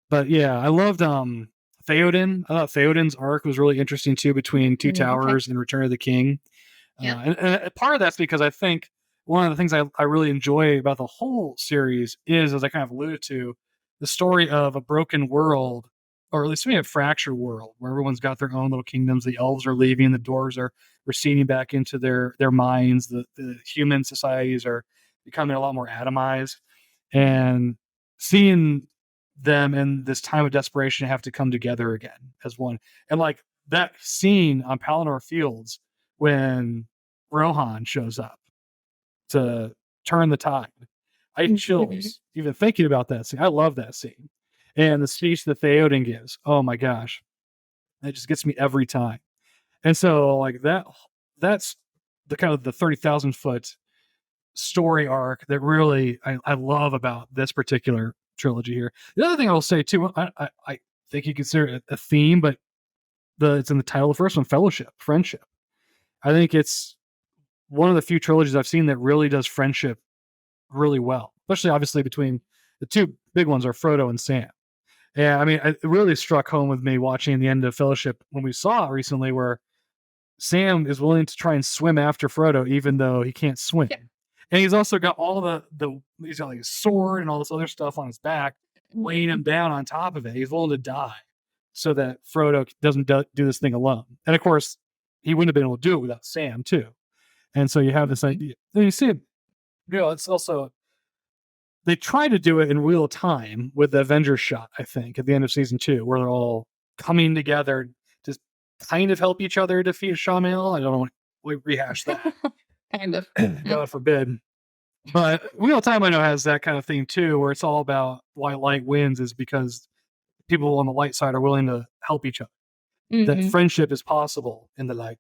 But yeah, I loved Theoden. I thought Theoden's arc was really interesting too, between Two Towers and Return of the King. Yep. And part of that's because I think one of the things I really enjoy about the whole series is, as I kind of alluded to, the story of a broken world, or at least maybe a fractured world, where everyone's got their own little kingdoms. The elves are leaving, the dwarves are receding back into their minds. The human societies are becoming a lot more atomized, and seeing them in this time of desperation have to come together again as one. And like that scene on Palanor Fields when Rohan shows up to turn the tide. I had Mhm. chills even thinking about that scene. I love that scene. And the speech that Theoden gives, oh my gosh, that just gets me every time. And so like that's the kind of the 30,000 foot story arc that really I love about this particular trilogy here. The other thing I will say too, I think you consider it a theme, but it's in the title of the first one, fellowship, friendship. I think it's one of the few trilogies I've seen that really does friendship really well, especially obviously between the two big ones are Frodo and Sam. Yeah, I mean, it really struck home with me watching the end of Fellowship when we saw it recently, where Sam is willing to try and swim after Frodo, even though he can't swim. Yeah. And he's also got all the he's got like his sword and all this other stuff on his back, weighing him down on top of it. He's willing to die so that Frodo doesn't do this thing alone. And of course, he wouldn't have been able to do it without Sam too. And so you have this idea. And you see it, it's also they try to do it in real time with the Avengers shot, I think, at the end of season 2, where they're all coming together to kind of help each other defeat Shamil. I don't want to rehash that. Kind of. God forbid. But Wheel of Time, I know, has that kind of thing too, where it's all about why light wins is because people on the light side are willing to help each other. That Mhm. friendship is possible in the light,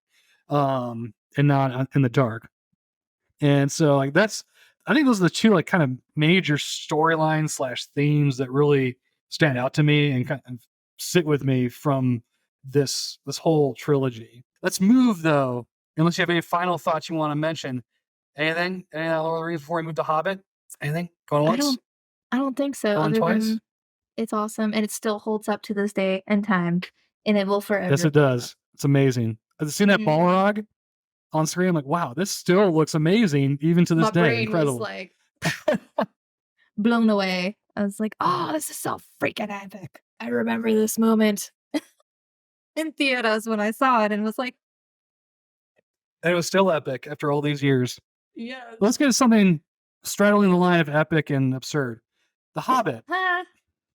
and not in the dark. And so, like, I think those are the two like kind of major storylines slash themes that really stand out to me and kind of sit with me from this whole trilogy. Let's move though, unless you have any final thoughts you want to mention. Anything? Any Lord of the Rings before we move to Hobbit? Anything? Going I once? don't I don't think so, Going other twice? than it's awesome, and it still holds up to this day and time, and it will Yes, forever it hold up. does. It's amazing. I've seen that Mhm. Balrog on screen. I'm like, wow, this still looks amazing even to this My day. brain was, Incredible. like, blown away. I was like, "Oh, this is so freaking epic." I remember this moment in theaters when I saw it and was like, And it was still epic after all these years. "Yes." Let's get to something straddling the line of epic and absurd. The Hobbit. Huh.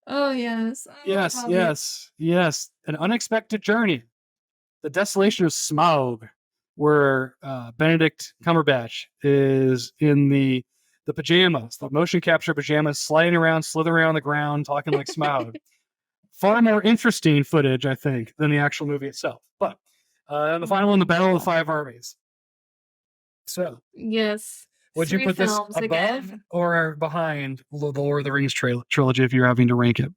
Oh, yes. Oh, the Yes, Hobbit. yes, yes. An unexpected journey. The desolation of Smaug, where Benedict Cumberbatch is in the pajamas, the motion capture pajamas, sliding around, slithering around the ground, talking like Smaug. Far more interesting footage, I think, than the actual movie itself. But the final one, the Battle of the Five Armies. So, Yes. would you 3 put this films above again. or behind the Lord of the Rings trilogy if you're having to rank it?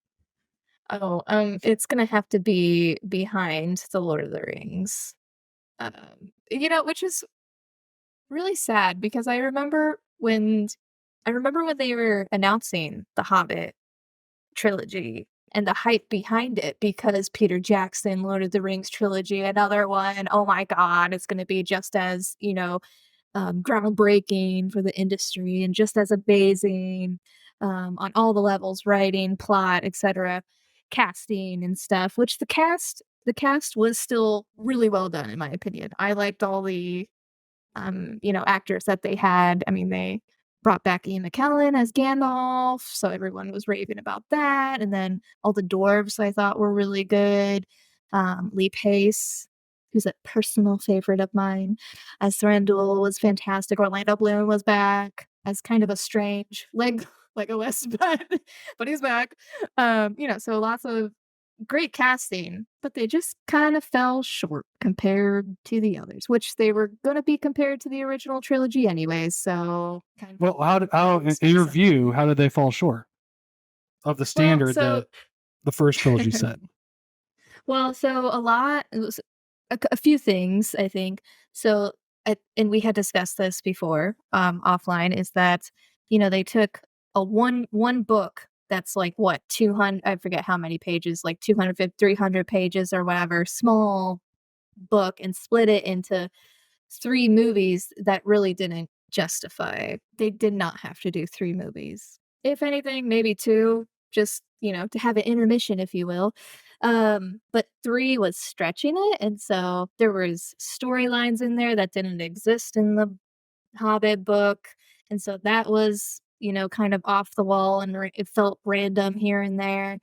Oh, it's gonna have to be behind The Lord of the Rings. Which is really sad because I remember when they were announcing the Hobbit trilogy and the hype behind it because Peter Jackson, Lord of the Rings trilogy, another one, oh my god, it's gonna be just as, groundbreaking for the industry and just as amazing, on all the levels, writing, plot, etc., casting and stuff, which the cast was still really well done in my opinion. I liked all the actors that they had. I mean, they brought back Ian McKellen as Gandalf, so everyone was raving about that. And then all the dwarves I thought were really good. Lee Pace, who's a personal favorite of mine, as Thranduil was fantastic. Orlando Bloom was back as kind of a strange Legolas, but he's back. So lots of great casting, but they just kind of fell short compared to the others, which they were gonna be compared to the original trilogy anyways, so kind of Well, in your sucks. view, how did they fall short of the Well, standard so that the first trilogy set? so a lot it was a few things, I think. So, and we had discussed this before, offline, is that, they took a one book that's like what, 200, I forget how many pages, like 250, 300 pages or whatever, small book, and split it into 3 movies that really didn't justify. They did not have to do 3 movies. If anything, maybe 2, just, to have an intermission, if you will. But 3 was stretching it, and so there was storylines in there that didn't exist in the Hobbit book, and so that was, kind of off the wall, and it felt random here and there.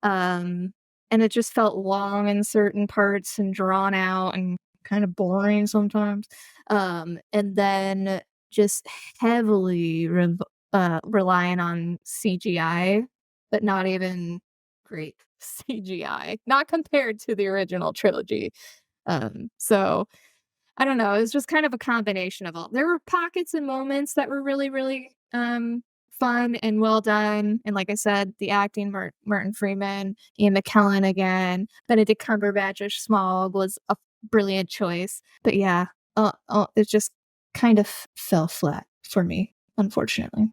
Um, and it just felt long in certain parts and drawn out and kind of boring sometimes. And then just heavily relying on CGI, but not even great CGI, not compared to the original trilogy. So I don't know, it was just kind of a combination of all. There were pockets and moments that were really, really, fun and well done, and like I said, the acting, Martin Freeman, Ian McKellen again, Benedict Cumberbatch as Smaug was a brilliant choice, but yeah, it just kind of fell flat for me, unfortunately.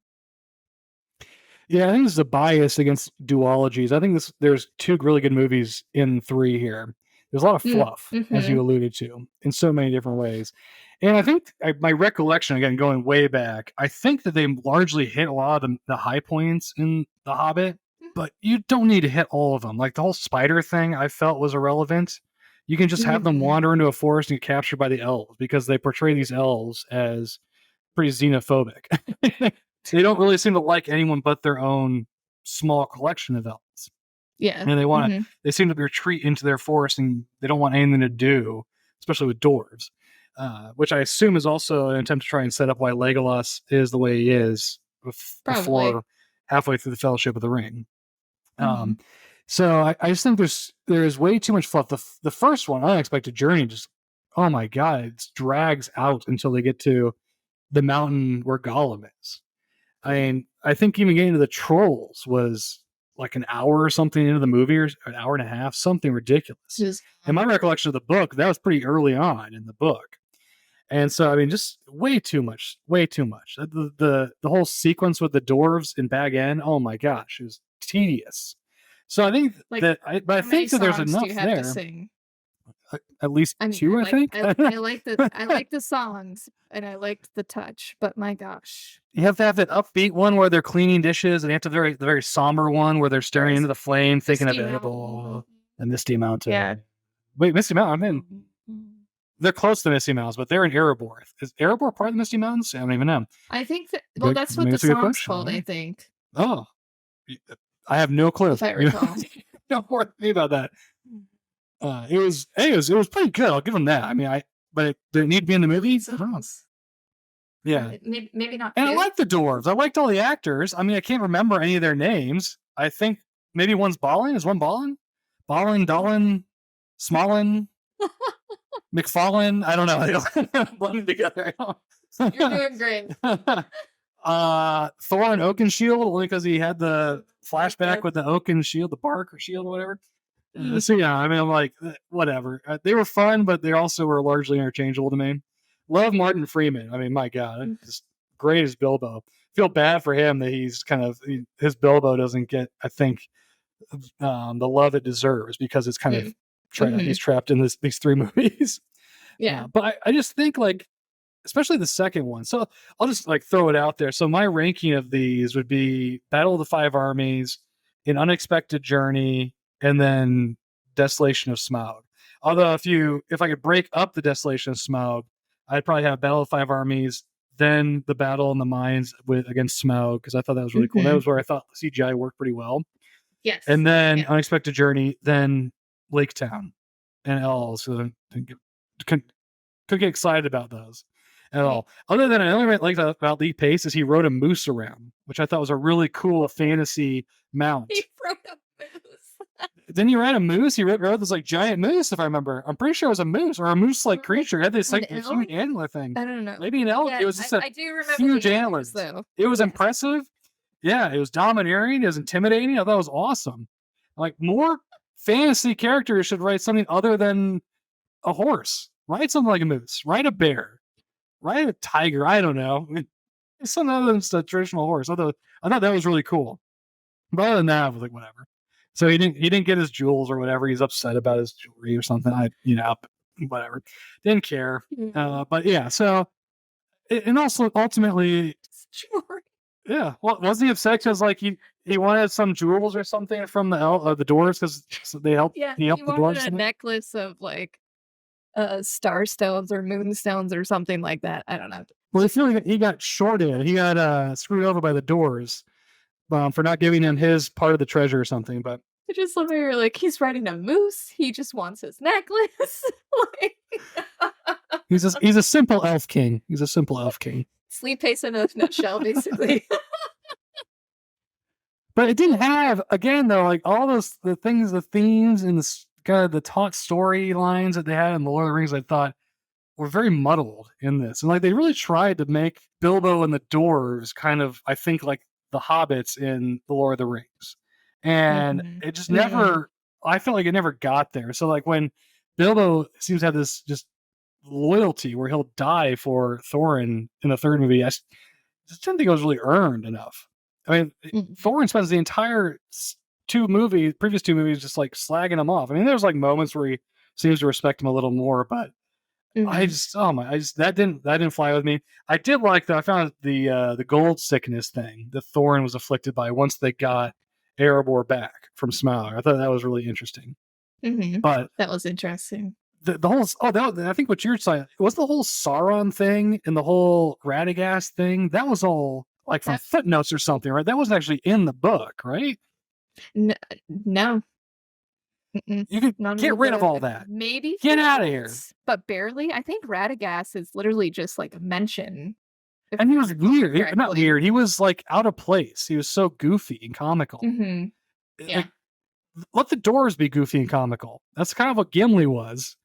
Yeah, I think this is a bias against duologies. I think there's two really good movies in three here. There's a lot of Mm, fluff, as you mhm. alluded to, in so many different ways. And I think my recollection, again, going way back, I think that they largely hit a lot of the high points in The Hobbit, but you don't need to hit all of them. Like the whole spider thing, I felt was irrelevant. You can just have them Mhm. wander into a forest and get captured by the elves because they portray these elves as pretty xenophobic. They don't really seem to like anyone but their own small collection of elves. Yeah. And Mhm. they seem to retreat into their forest and they don't want anything to do, especially with dwarves, which I assume is also an attempt to try and set up why Legolas is the way he is Probably. before halfway through the Fellowship of the Ring. Mhm. Um, so I just think there is way too much fluff. The first one, Unexpected Journey, just oh my god, it drags out until they get to the mountain where Gollum is. I mean, I think even getting to the trolls was like an hour or something into the movie, or an hour and a half, something ridiculous. Just In my recollection of the book, that was pretty early on in the book. And so, I mean, just way too much, way too much. The whole sequence with the dwarves in Bag End, oh my gosh, it was tedious. So I think like, but I how many think that there's songs do you enough have to there. sing? At least I mean, two, I think. I like the songs, and I liked the touch, but my gosh. You have to have that upbeat one where they're cleaning dishes, and you have to have the very somber one where they're staring Yes. into the flame, thinking of Misty edible Mountain. and Misty Yeah. Mountain. Wait, Misty Mountain? I'm in. They're close to Misty Mountains, but they're in Erebor. Is Erebor part of the Misty Mountains? I don't even know. I think that well, that's what Maybe the it's a good song's question. called, I Right? think, Oh, I have no clue. if I You recall. know more than me about that. It was pretty good. I'll give them that. I mean, did it need to be in the movie? I don't know. Yeah. Maybe not And I two? like the dwarves. I liked all the actors. I mean, I can't remember any of their names. I think maybe one's Balin. Is one Balin? Balin, Dolan, Smallin, McFallen. I don't know. They don't blend together. You're doing great. Thor and Oakenshield, only because he had the flashback with the Oaken shield, the bark or shield or whatever. So yeah, I mean, I'm like, whatever. They were fun, but they also were largely interchangeable to me. Love Martin Freeman. I mean, my God, just great as Bilbo. Feel bad for him that he's his Bilbo doesn't get, I think, the love it deserves because it's kind of he's trapped in these three movies. Yeah. But I just think like, especially the second one. So I'll just like throw it out there. So my ranking of these would be Battle of the Five Armies, An Unexpected Journey, and then Desolation of Smaug. Although if I could break up the Desolation of Smaug, I'd probably have Battle of the Five Armies, then the battle in the mines against Smaug, because I thought that was really cool. That was where I thought the CGI worked pretty well. Yes. And then Yeah. Unexpected Journey, then Lake Town and Elves. So could get excited about those at all. Other than I only liked about Lee Pace is he rode a moose around, which I thought was a really cool fantasy mount. He rode a moose. Didn't he ride a moose? He rode this like giant moose, if I remember. I'm pretty sure it was a moose or a moose-like creature. It had this like huge antler thing. I don't know. Maybe an elk. Yeah, It was just I do remember huge the antlers. though. It was impressive. Yeah, it was domineering. It was intimidating. I thought it was awesome. Like more fantasy characters should ride something other than a horse. Ride something like a moose. Ride a bear. Ride a tiger. I don't know. It's something other than just a traditional horse. I thought that was really cool. But other than that, I was like, whatever. So he didn't get his jewels or whatever. He's upset about his jewelry or something. Whatever. Didn't care. But yeah. So and also ultimately, yeah. Well, wasn't he upset because like he wanted some jewels or something from the dwarves because they helped. Yeah, He helped the wanted dwarves. a necklace of like star stones or moon stones or something like that. I don't know. Well, I feel like he got shorted. He got screwed over by the doors for not giving him his part of the treasure or something. But I just love how you're like, he's riding a moose. He just wants his necklace. Like, He's a simple elf king. He's a simple elf king. sleep pace in a nutshell, basically. But it didn't have, again, though, like all those the things, the themes, and the kind of the taught storylines that they had in the Lord of the Rings. I thought were very muddled in this, and like they really tried to make Bilbo and the dwarves kind of, I think, like the hobbits in the Lord of the Rings, and Mhm. it just Mhm. never. I felt like it never got there. So like when Bilbo seems to have this just loyalty where he'll die for Thorin in the third movie, I just didn't think it was really earned enough. I mean, Mhm. Thorin spends the entire previous two movies, just like slagging him off. I mean, there's like moments where he seems to respect him a little more, but Mhm. that didn't fly with me. I did like that. I found the gold sickness thing that Thorin was afflicted by once they got Erebor back from Smaug. I thought that was really interesting. Mhm. But That was interesting. the whole I think what you're saying was the whole Sauron thing and the whole Radagast thing. That was all like from That footnotes or something, right? That wasn't actually in the book, right? n no. Mm-mm. You could Not in get the rid of book. all that. Maybe Get out of here. footnotes, but barely. I think Radagast is literally just like a mention, if And he I was recall weird. Not correctly. weird. He was like out of place. He was so goofy and comical. Mhm. Yeah. Like, let the doors be goofy and comical. That's kind of what Gimli was.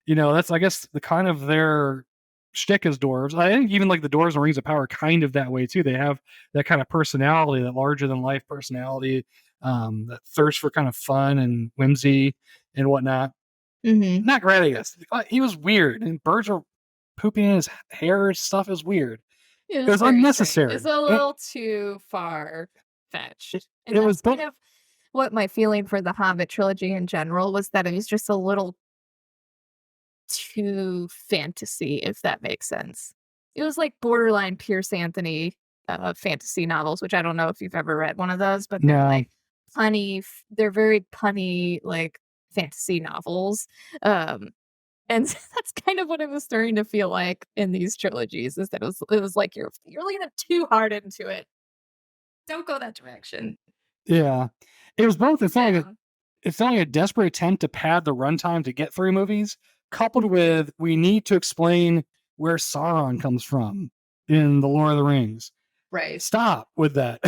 You know, that's, I guess, the kind of their shtick as dwarves. I think even like the dwarves and Rings of Power are kind of that way too. They have that kind of personality, that larger than life personality, that thirst for kind of fun and whimsy and whatnot. Mhm. Not Gradius. He was weird, and birds were pooping in his hair and stuff. Is weird. It It was was very strange. It's unnecessary. a It, little too far-fetched, and it was that's kind both. of what my feeling for the Hobbit trilogy in general was, that it was just a little too fantasy, if that makes sense. It was like borderline Pierce Anthony, fantasy novels, which I don't know if you've ever read one of those, but they're No, like they're very punny, like, fantasy novels, um, and that's kind of what it was starting to feel like in these trilogies, is that it was like you're leaning too hard into it. Don't go that direction. yeah, it was both. Down. It felt like a desperate attempt to pad the runtime to get three movies, coupled Mhm. with we need to explain where Sauron comes from in the Lord of the Rings. Right. Stop with that.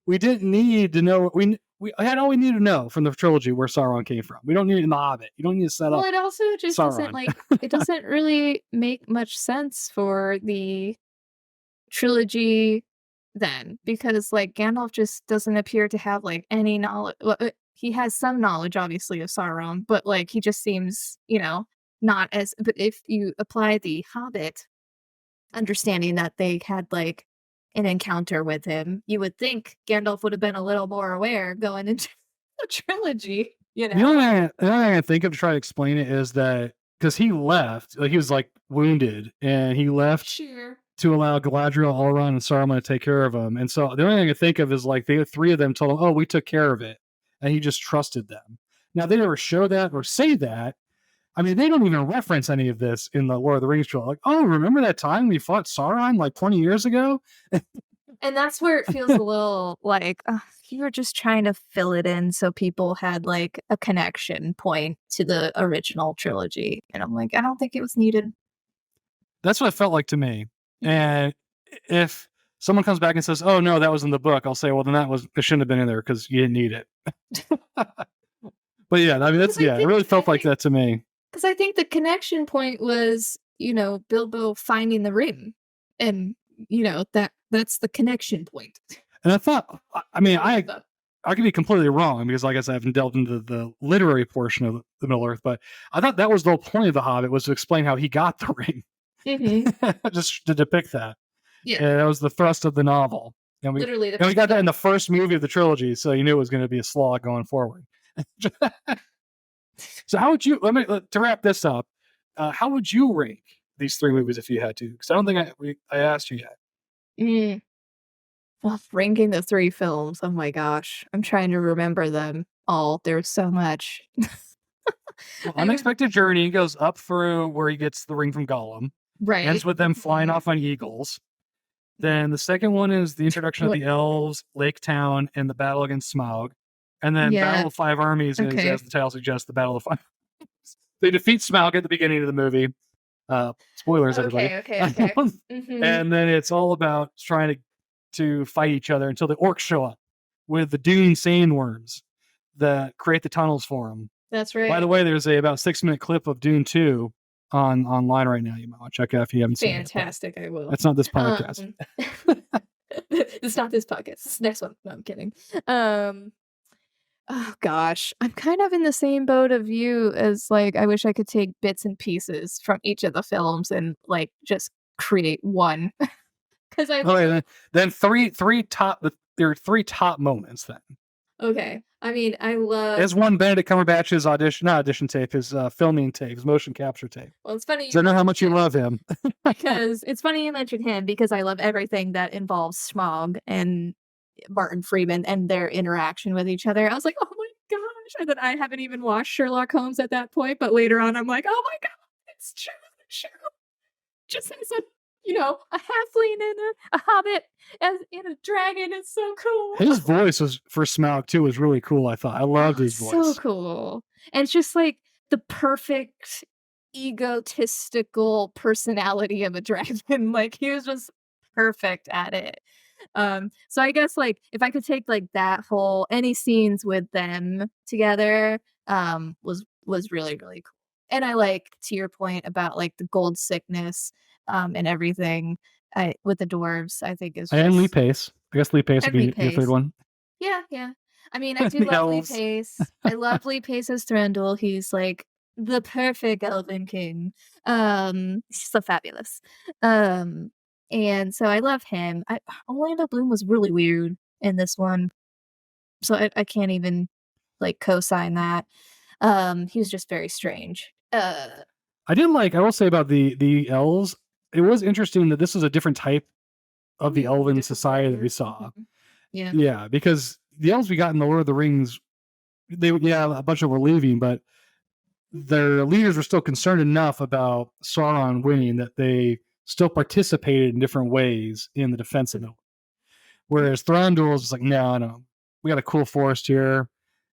We didn't need to know. We had all we needed to know from the trilogy where Sauron came from. We don't need it in the Hobbit. You don't need to set Well, up it also just doesn't, Sauron. like, it doesn't really make much sense for the trilogy then, because, like, Gandalf just doesn't appear to have, like, any knowledge. Well, he has some knowledge, obviously, of Sauron, but, like, he just seems, not as. But if you apply the Hobbit understanding that they had, like, an encounter with him, you would think Gandalf would have been a little more aware going into the trilogy, you know? The only thing I think of to try to explain it is that because he left, like he was like wounded, and he left Sure. to allow Galadriel, Elrond, and Saruman to take care of him. And so the only thing I can think of is like the three of them told him, "Oh, we took care of it," and he just trusted them. Now they never show that or say that. I mean, they don't even reference any of this in the Lord of the Rings trilogy. Like, oh, remember that time we fought Sauron like 20 years ago? And that's where it feels a little like, you were just trying to fill it in so people had, like, a connection point to the original trilogy, and I'm like, I don't think it was needed. That's what it felt like to me. Mhm. And if someone comes back and says, "Oh no, that was in the book," I'll say, "Well, then it shouldn't have been in there because you didn't need it." But yeah, I mean, Because I it think really I felt like think that to me. 'cause I think the connection point was, Bilbo finding the ring, and, that's the connection point. And I thought, I mean, That was the I could be completely wrong because, like I said, I haven't delved into the literary portion of the Middle Earth, but I thought that was the whole point of the Hobbit, was to explain how he got the ring, Mhm. just to depict that. Yeah, And that was the thrust of the novel. And literally the we got that yeah. in the first movie of the trilogy, so you knew it was going to be a slog going forward. So how would you to wrap this up? How would you rank these three movies if you had to? Because I don't think I asked you yet. Mm. Well, ranking the 3 films, oh my gosh, I'm trying to remember them all, there's so much. Well, I rem Unexpected Journey goes up through where he gets the ring from Gollum, ends Right. with them flying Mhm. off on eagles. Then the second one is the introduction of What the elves, Lake Town, and the battle against Smaug. And then Battle of Five Armies is, as the title suggests, the Battle of Five. They defeat Smaug at the beginning of the movie. Spoilers, everybody. Okay. Mm-hmm. And then it's all about trying to fight each other until the orcs show up with the Dune sandworms that create the tunnels for them. That's right. By the way, there's about 6-minute clip of Dune 2 online right now. You might want to check out if you haven't seen it. Fantastic, I will. That's not this podcast. It's not this podcast. It's next one. No, I'm kidding. Oh gosh, I'm kind of in the same boat of you as like I wish I could take bits and pieces from each of the films and like just create one. Because then three top. There are 3 top moments. Then okay, I mean I love. There's one Benedict Cumberbatch's audition tape, his filming tape, his motion capture tape. Well, it's funny. I know how much you love him. Because it's funny you mentioned him because I love everything that involves Smaug and Martin Freeman and their interaction with each other. I was like, oh my gosh. And then I haven't even watched Sherlock Holmes at that point, but later on I'm like, oh my god, it's true. Just as a halfling and a hobbit and a dragon. It's so cool. His voice was for Smaug too was really cool, I thought. I loved his voice. So cool. And it's just like the perfect egotistical personality of a dragon. Like he was just perfect at it. So I guess like if I could take like that whole any scenes with them together was really really cool. And I like to your point about like the gold sickness and everything with the dwarves. I think is just... and Lee Pace. I guess Lee Pace would be your third one. Yeah. I mean, I do love Lee Pace. I love Lee Pace as Thranduil. He's like the perfect elven king. He's so fabulous. And so I love him. Orlando Bloom was really weird in this one. So I can't even like co-sign that. He was just very strange. I will say about the elves, it was interesting that this was a different type of the elven society that we saw. Yeah, because the elves we got in the Lord of the Rings, a bunch of them were leaving, but their leaders were still concerned enough about Sauron winning that they still participated in different ways in the defense of it. Whereas Thranduil is just like, no, we got a cool forest here.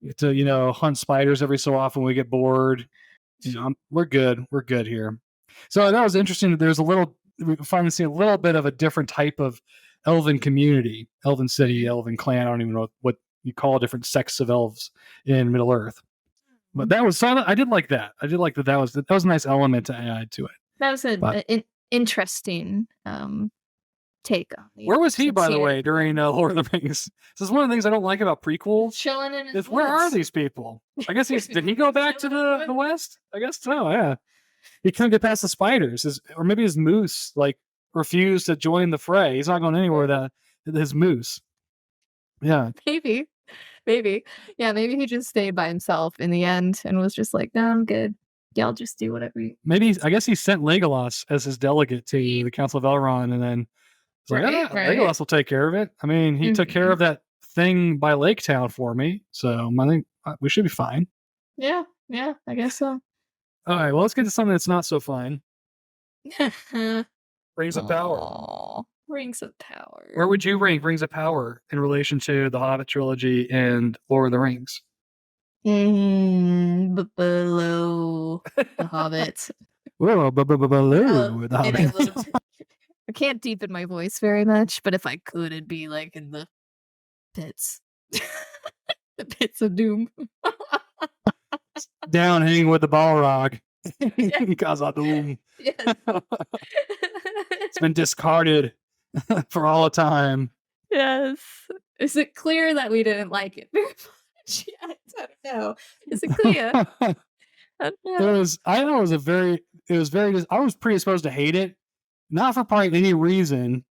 You get to, hunt spiders every so often when we get bored. We're good here. So that was interesting that we finally see a little bit of a different type of elven community, elven city, elven clan. I don't even know what you call different sects of elves in Middle Earth. But that was silent. I did like that. I did like that. That was a nice element to add to it. That was an interesting take on the Where was he, by the way, during Lord of the Rings? This is one of the things I don't like about prequels. Chilling in his where are these people? I guess did he go back to the West? I guess so, yeah. He couldn't get past the spiders. Or maybe his moose refused to join the fray. He's not going anywhere with his moose. Yeah. Maybe. Yeah, maybe he just stayed by himself in the end and was just like, no, I'm good. Y'all just do whatever you... Maybe, I guess he sent Legolas as his delegate to the Council of Elrond, and then it's Legolas will take care of it. I mean, he took care of that thing by Lake Town for me, so I think we should be fine. Yeah, I guess so. All right, well, let's get to something that's not so fine. Rings of Power. Rings of Power. Where would you rank Rings of Power in relation to the Hobbit trilogy and Lord of the Rings? Below the Hobbit. Below the Hobbit. I can't deepen my voice very much, but if I could, it'd be like in the pits. The pits of doom. Down hanging with the Balrog. Because of doom. Yes. It's been discarded for all time. Yes. Is it clear that we didn't like it very much yet? I don't know. Is it clear? I don't know. I was predisposed to hate it. Not for probably any reason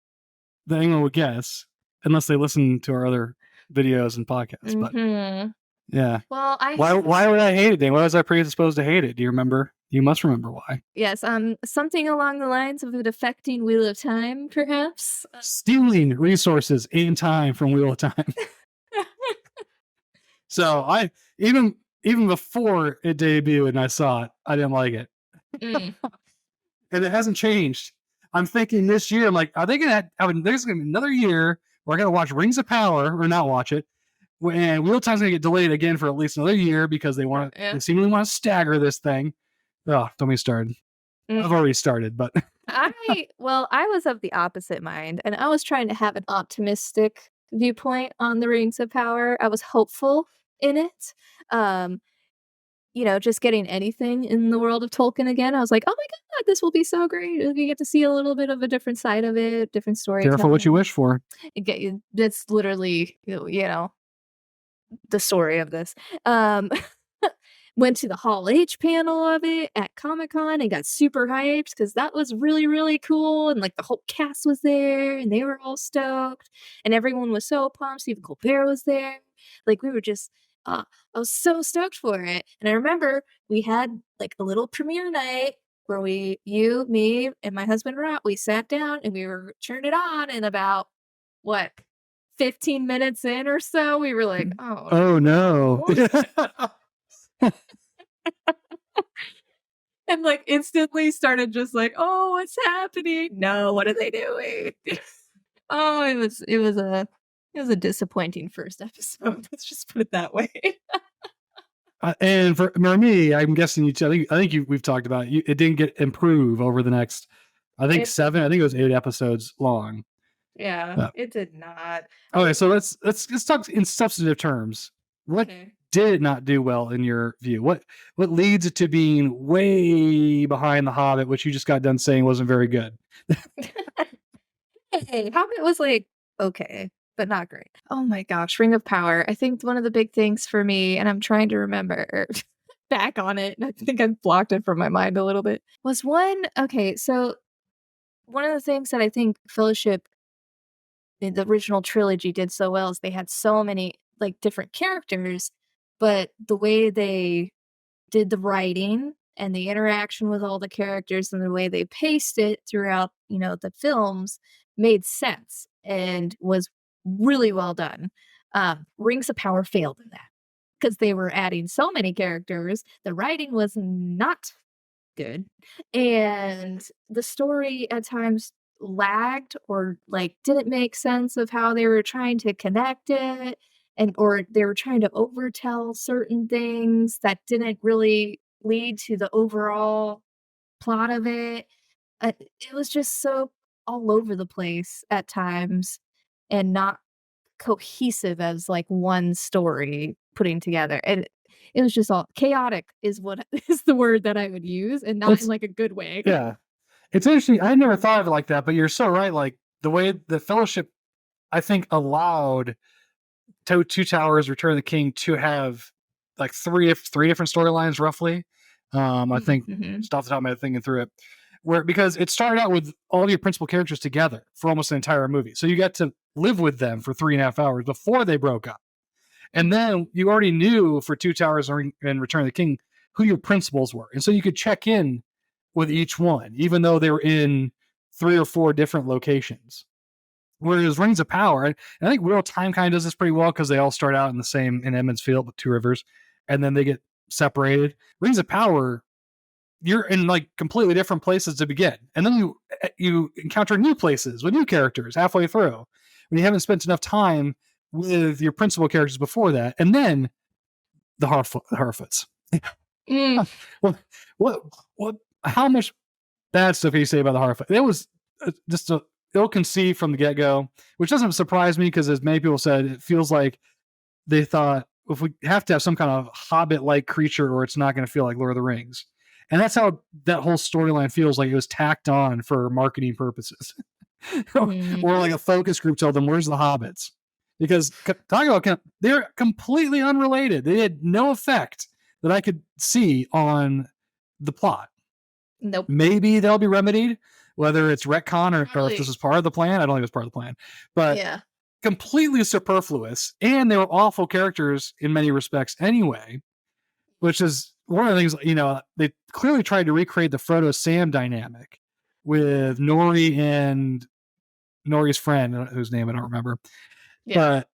that anyone would guess, unless they listen to our other videos and podcasts. But yeah. Well, why would I hate it, Dane? Why was I predisposed to hate it? Do you remember? You must remember why. Yes, something along the lines of it affecting Wheel of Time, perhaps. Stealing resources and time from Wheel of Time. So I even before it debuted and I saw it, I didn't like it. And it hasn't changed. I'm thinking this year, I'm like, are they gonna there's gonna be another year where I gotta watch Rings of Power or not watch it, And Wheel of Time's gonna get delayed again for at least another year because they seemingly want to stagger this thing. Oh, don't get me started. Mm. I've already started, but I was of the opposite mind, and I was trying to have an optimistic viewpoint on the Rings of Power. I was hopeful in it. Um, just getting anything in the world of Tolkien again, I was like, "Oh my god, this will be so great. We get to see a little bit of a different side of it, different careful what you storytelling." wish for. That's literally, the story of this. Um, went to the Hall H panel of it at Comic-Con and got super hyped because that was really, really cool, and, like, the whole cast was there, and they were all stoked, and everyone was so pumped. Stephen Colbert was there. Like, we were just I was so stoked for it, and I remember we had, like, a little premiere night where me, and my husband, Rob, we sat down, and we were turned it on, and about, what, 15 minutes in or so, we were like, Oh no. and, like, instantly started just like, "Oh, what's happening? No, what are they doing?" Oh, it was a disappointing first episode. Let's just put it that way. And for me, I'm guessing we've talked about it. It didn't get improve over the next, I think It 8 episodes long. Yeah, it did not. Okay, so let's talk in substantive terms. What Okay. did it not do well in your view? What leads it to being way behind The Hobbit, which you just got done saying wasn't very good? Hey, Hobbit was, like, okay, but not great. Oh my gosh, Ring of Power. I think one of the big things for me, and I'm trying to remember back on it, and I think I've blocked it from my mind a little bit, was so one of the things that I think Fellowship in the original trilogy did so well is they had so many, like, different characters, but the way they did the writing and the interaction with all the characters and the way they paced it throughout, the films made sense and was really well done. Rings of Power failed in that because they were adding so many characters. The writing was not good, and the story at times lagged or, like, didn't make sense of how they were trying to connect it, or they were trying to overtell certain things that didn't really lead to the overall plot of it. It was just so all over the place at times and not cohesive as, like, one story putting together, and it was just all chaotic is what is the word that I would use, and not in, It's like, a good way. Yeah, it's interesting. I never thought of it like that, but you're so right. Like the way the Fellowship, I think, allowed Two Towers, Return of the King to have like three different storylines roughly. I think Mhm. just off the top of my head thinking through it, because it started out with all your principal characters together for almost an entire movie, so you got to live with them for 3.5 hours before they broke up, and then you already knew for Two Towers and Return of the King who your principals were, and so you could check in with each one, even though they were in 3 or 4 different locations. Whereas Rings of Power, and I think Wheel of Time kind of does this pretty well because they all start out in Emmons Field with Two Rivers, and then they get separated. Rings of Power, you're in like completely different places to begin, and then you encounter new places with new characters halfway through when you haven't spent enough time with your principal characters before that, and then the Harfoots. Mm. Well, what? How much bad stuff can you say about the Harfoot? It was just a ill-conceived from the get-go, which doesn't surprise me because, as many people said, it feels like they thought if we have to have some kind of Hobbit-like creature, or it's not going to feel like Lord of the Rings. And that's how that whole storyline feels like it was tacked on for marketing purposes. Mhm. Or like a focus group told them, "Where's the hobbits?" Because talking about, they're completely unrelated. They had no effect that I could see on the plot. Nope. Maybe they'll be remedied, whether it's retcon or if this Really? is part of the plan. I don't think it's part of the plan, but Yeah. completely superfluous. And they were awful characters in many respects anyway, which is one of the things, they clearly tried to recreate the Frodo Sam dynamic with Nori and Nori's friend, whose name I don't remember, Yeah. but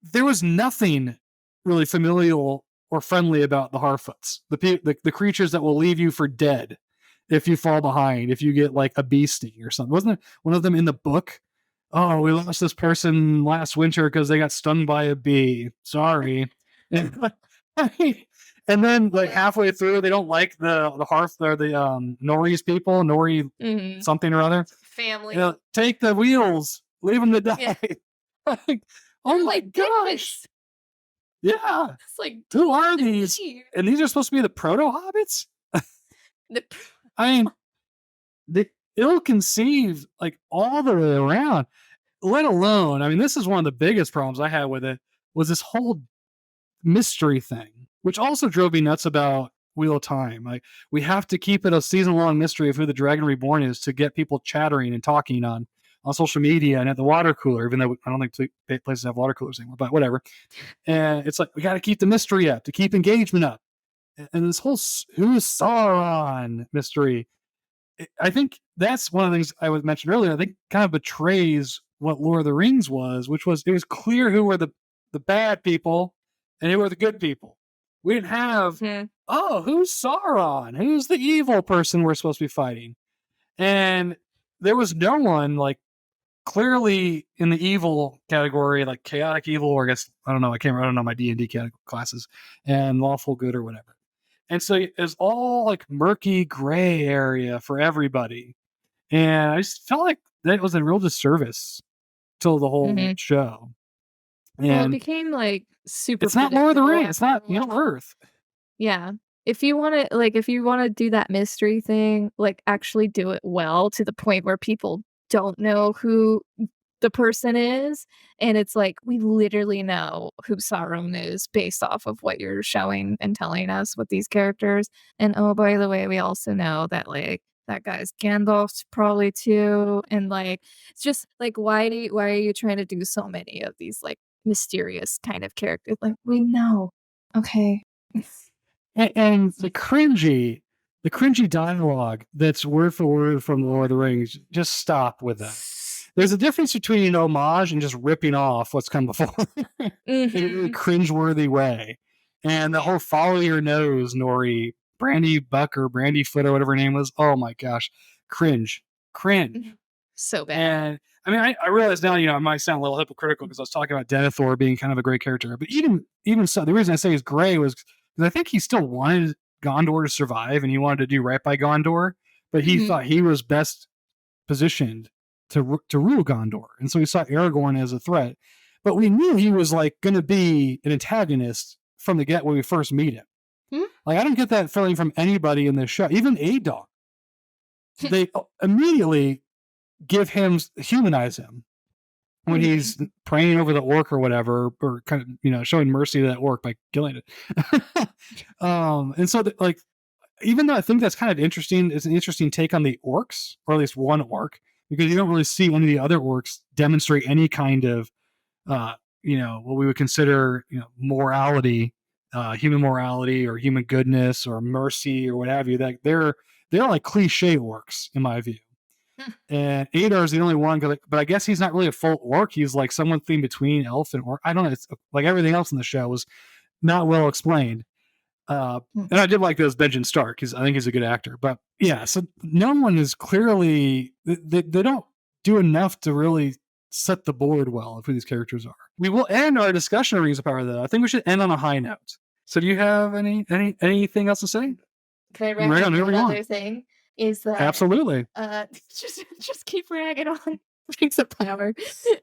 there was nothing really familial or friendly about the Harfoots, the creatures that will leave you for dead if you fall behind, if you get like a bee sting or something. Wasn't one of them in the book oh, we lost this person last winter because they got stung by a bee. Sorry. And, and then like halfway through, they don't like the hearth or the Nori's people, Nori Mhm. something or other. Family. You know, take the wheels, leave them to Yeah. die. Like, oh They're my like gosh. pigments. Yeah. It's like, Who are "Dude, these? leave." And these are supposed to be the proto hobbits? The I mean, they ill conceived like all the way around, let alone, I mean, this is one of the biggest problems I had with it was this whole mystery thing, which also drove me nuts about Wheel of Time. Like, we have to keep it a season long mystery of who the Dragon Reborn is to get people chattering and talking on social media and at the water cooler, even though I don't think places have water coolers anymore, but whatever. And it's like, we got to keep the mystery up to keep engagement up. And this whole who's Sauron mystery, I think that's one of the things I was mentioned earlier. I think kind of betrays what Lord of the Rings was, which was it was clear who were the bad people and who were the good people. We didn't have, Mhm. oh, who's Sauron? Who's the evil person we're supposed to be fighting? And there was no one like clearly in the evil category, like chaotic evil, or I guess I don't know. I don't know my D&D classes and lawful good or whatever. And so it's all like murky gray area for everybody. And I just felt like that was a real disservice to the whole Mhm. show. Well, it And became, like, super it's not Lord of the predictable Rings. It's after not a Middle while. Earth. Yeah. If you wanna do that mystery thing, like, actually do it well to the point where people don't know who the person is, and it's like, we literally know who Sauron is based off of what you're showing and telling us with these characters, and, oh, by the way, we also know that, like, that guy's Gandalf's probably too, and, like, it's just, like, why are you trying to do so many of these, like, mysterious kind of characters? Like, we know. Okay. And the cringy dialogue that's word for word from Lord of the Rings, just stop with that. There's a difference between an homage and just ripping off what's come before in a really Mhm. cringeworthy way. And the whole follow your nose, Nori, Brandy Buck or Brandy Foot or whatever her name was. Oh my gosh. Cringe. Cringe. So bad. And I mean, I realize now, I might sound a little hypocritical because I was talking about Denethor being kind of a great character. But even so, the reason I say he's gray was because I think he still wanted Gondor to survive and he wanted to do right by Gondor, but he Mhm. thought he was best positioned to rule Gondor, and so he saw Aragorn as a threat. But we knew he was like going to be an antagonist from the get when we first meet him. Hmm? Like I don't get that feeling from anybody in this show, even Adar. They immediately humanize him when Mhm. he's praying over the orc or whatever, or kind of showing mercy to that orc by killing it. And so like even though I think that's kind of interesting, it's an interesting take on the orcs, or at least one orc, because you don't really see any of the other orcs demonstrate any kind of, what we would consider, morality, human morality or human goodness or mercy or what have you. That they're like cliche orcs in my view. And Adar is the only one, but I guess he's not really a full orc. He's like someone in between elf and orc. I don't know. It's like everything else in the show was not well explained. And I did like those Benjamin Stark. I think he's a good actor. But yeah, so no one is clearly they don't do enough to really set the board well of who these characters are. We will end our discussion of Rings of Power though. I think we should end on a high note. So do you have anything else to say? Can I rag Right on on, whatever one you other want. thing? Is that, Absolutely. just keep ragging on Rings of Power,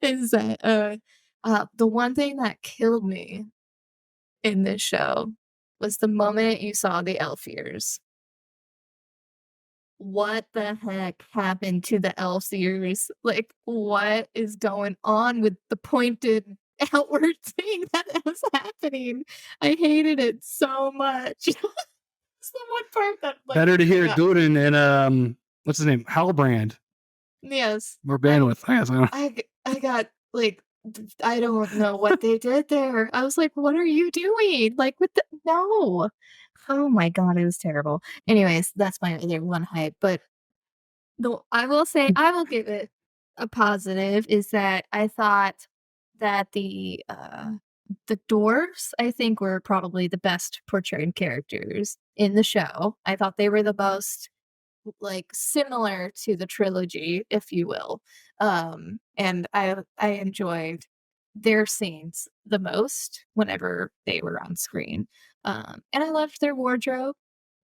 is that, the one thing that killed me in this show was the moment you saw the elf ears. What the heck happened to the elf's ears? Like, what is going on with the pointed outward thing that was happening? I hated it so much. It's the one part that, like, Better to I hear got Durin and what's his name? Halbrand. yes. More I bandwidth. I guess. I got, like, I don't know what they did there. I was like, "What are you doing?" Like, with the no. Oh my god, it was terrible. Anyways, that's my other one hype, but no, I will say I will give it a positive is that I thought that the dwarfs, I think, were probably the best portrayed characters in the show. I thought they were the most like similar to the trilogy, if you will. And I enjoyed their scenes the most whenever they were on screen. And I loved their wardrobe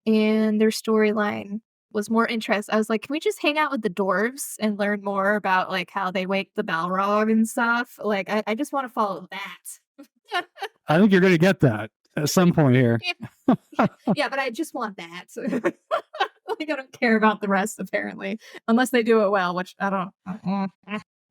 and their storyline was more interest. I was like, can we just hang out with the dwarves and learn more about like how they wake the Balrog and stuff? Like I just want to follow that. I think you're going to get that at some point here. Yeah, but I just want that. Like I don't care about the rest apparently, unless they do it well, which I don't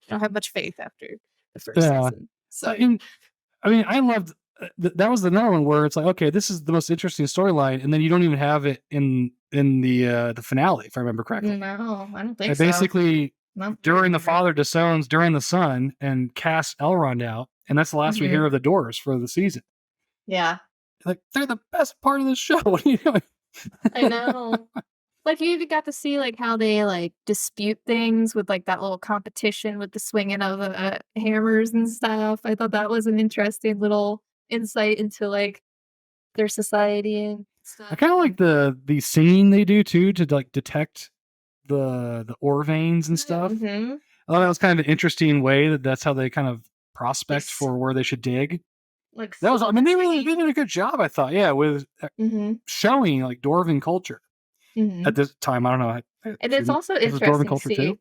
have much faith after the first season. So I mean, I loved that was another one where it's like, okay, this is the most interesting storyline, and then you don't even have it in the finale, if I remember correctly. No, I don't think I so. basically during the father disowns during the son and casts Elrond out, and that's the last we hear of the dwarves for the season. Yeah, like they're the best part of the show. What are you doing? I know. Like you even got to see like how they like dispute things with like that little competition with the swinging of hammers and stuff. I thought that was an interesting little insight into like their society and stuff. I kind of like the singing they do too to like detect the ore veins and stuff. Mm-hmm. I thought that was kind of an interesting way that's how they kind of prospect for where they should dig. Like that was, I mean, they really did a good job, I thought. Yeah, with showing like dwarven culture at this time. I don't know. And it's also interesting dwarven to culture see. too.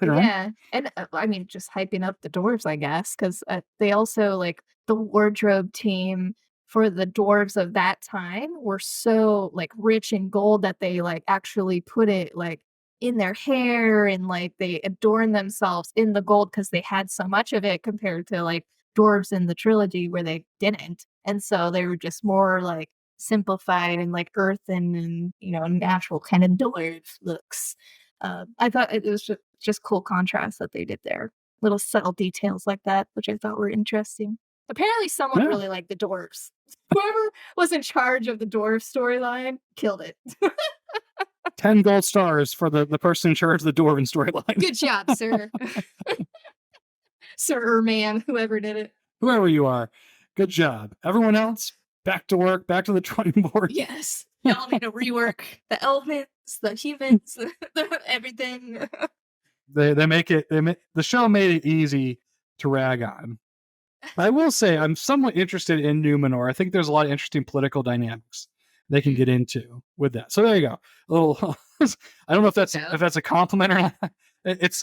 Yeah, and I mean, just hyping up the dwarves, I guess, because they also like the wardrobe team for the dwarves of that time were so like rich in gold that they like actually put it like in their hair and like they adorn themselves in the gold because they had so much of it compared to like dwarves in the trilogy where they didn't. And so they were just more like simplified and like earthen and natural kind of dwarf looks. I thought it was just cool contrast that they did there. Little subtle details like that, which I thought were interesting. Apparently, someone really liked the dwarves. Whoever was in charge of the dwarf storyline killed it. 10 gold stars for the person in charge of the dwarven storyline. Good job, sir. Sir or man, whoever did it. Whoever you are, good job. Everyone else, back to work, back to the drawing board. Yes. Y'all need to rework the elements, the humans, everything. They make the show made it easy to rag on. I will say I'm somewhat interested in Numenor. I think there's a lot of interesting political dynamics they can get into with that. So there you go. A little I don't know if that's a compliment or not.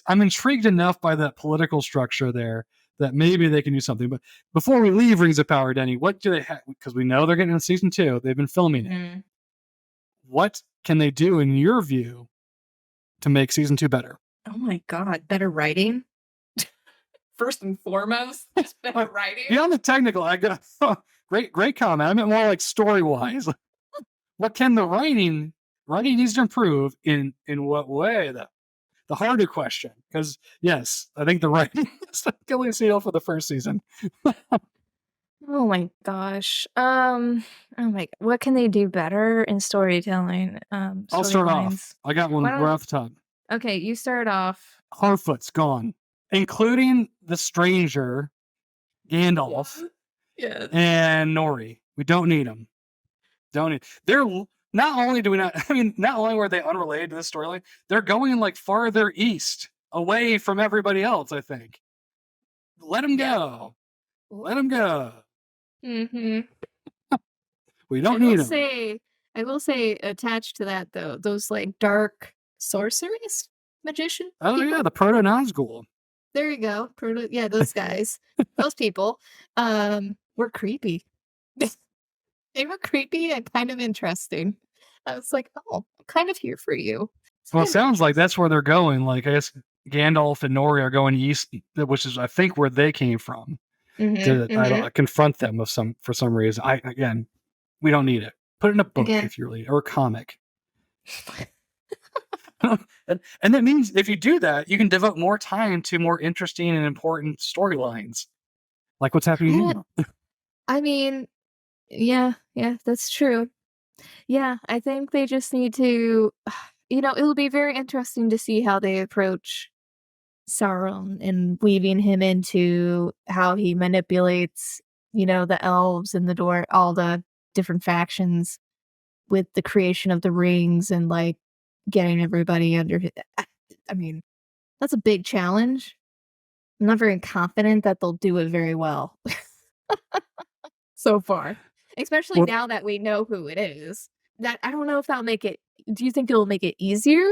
I'm intrigued enough by that political structure there that maybe they can do something. But before we leave Rings of Power, Deni, what do they have? Because we know they're getting in season 2. They've been filming it. What can they do, in your view, to make season 2 better? Oh my God, better writing? First and foremost, just better writing. Beyond the technical, I got great comment. I meant more like story-wise. What can the writing needs to improve in what way? The harder question, because yes, I think the writing is the Achilles heel for the first season. Oh my gosh. What can they do better in storytelling? I'll start off. I got one right off the top. Okay, you start off. Harfoot's gone, including the stranger, Gandalf, and Nori. We don't need them. They're not only do we not. I mean, not only were they unrelated to this storyline, they're going like farther east, away from everybody else. I think. Let them go. Let them go. Mm-hmm. We don't need them. I will say, attached to that though, those like dark sorceress magician. Oh people? Yeah, the Proto Nazgul. There you go. Those guys, those people, were creepy. They were creepy and kind of interesting. I was like, oh, I'm kind of here for you. Well, it sounds like that's where they're going. Like, I guess Gandalf and Nori are going east, which is, I think, where they came from. To confront them for some reason. Again, we don't need it. Put it in a book if you're or a comic. and that means if you do that, you can devote more time to more interesting and important storylines, like what's happening now. I mean, yeah, that's true. Yeah, I think they just need to, it'll be very interesting to see how they approach Sauron and weaving him into how he manipulates, the elves and all the different factions with the creation of the rings and like getting everybody under. I mean, that's a big challenge. I'm not very confident that they'll do it very well so far, especially Well, now that we know who it is. That I don't know if that'll make it. Do you think it'll make it easier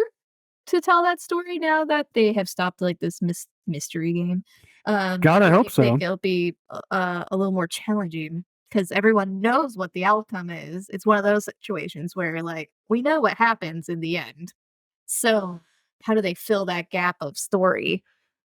to tell that story now that they have stopped like this mystery game? God, I Or do hope you think so. it'll be a little more challenging because everyone knows what the outcome is? It's one of those situations where like we know what happens in the end. So how do they fill that gap of story?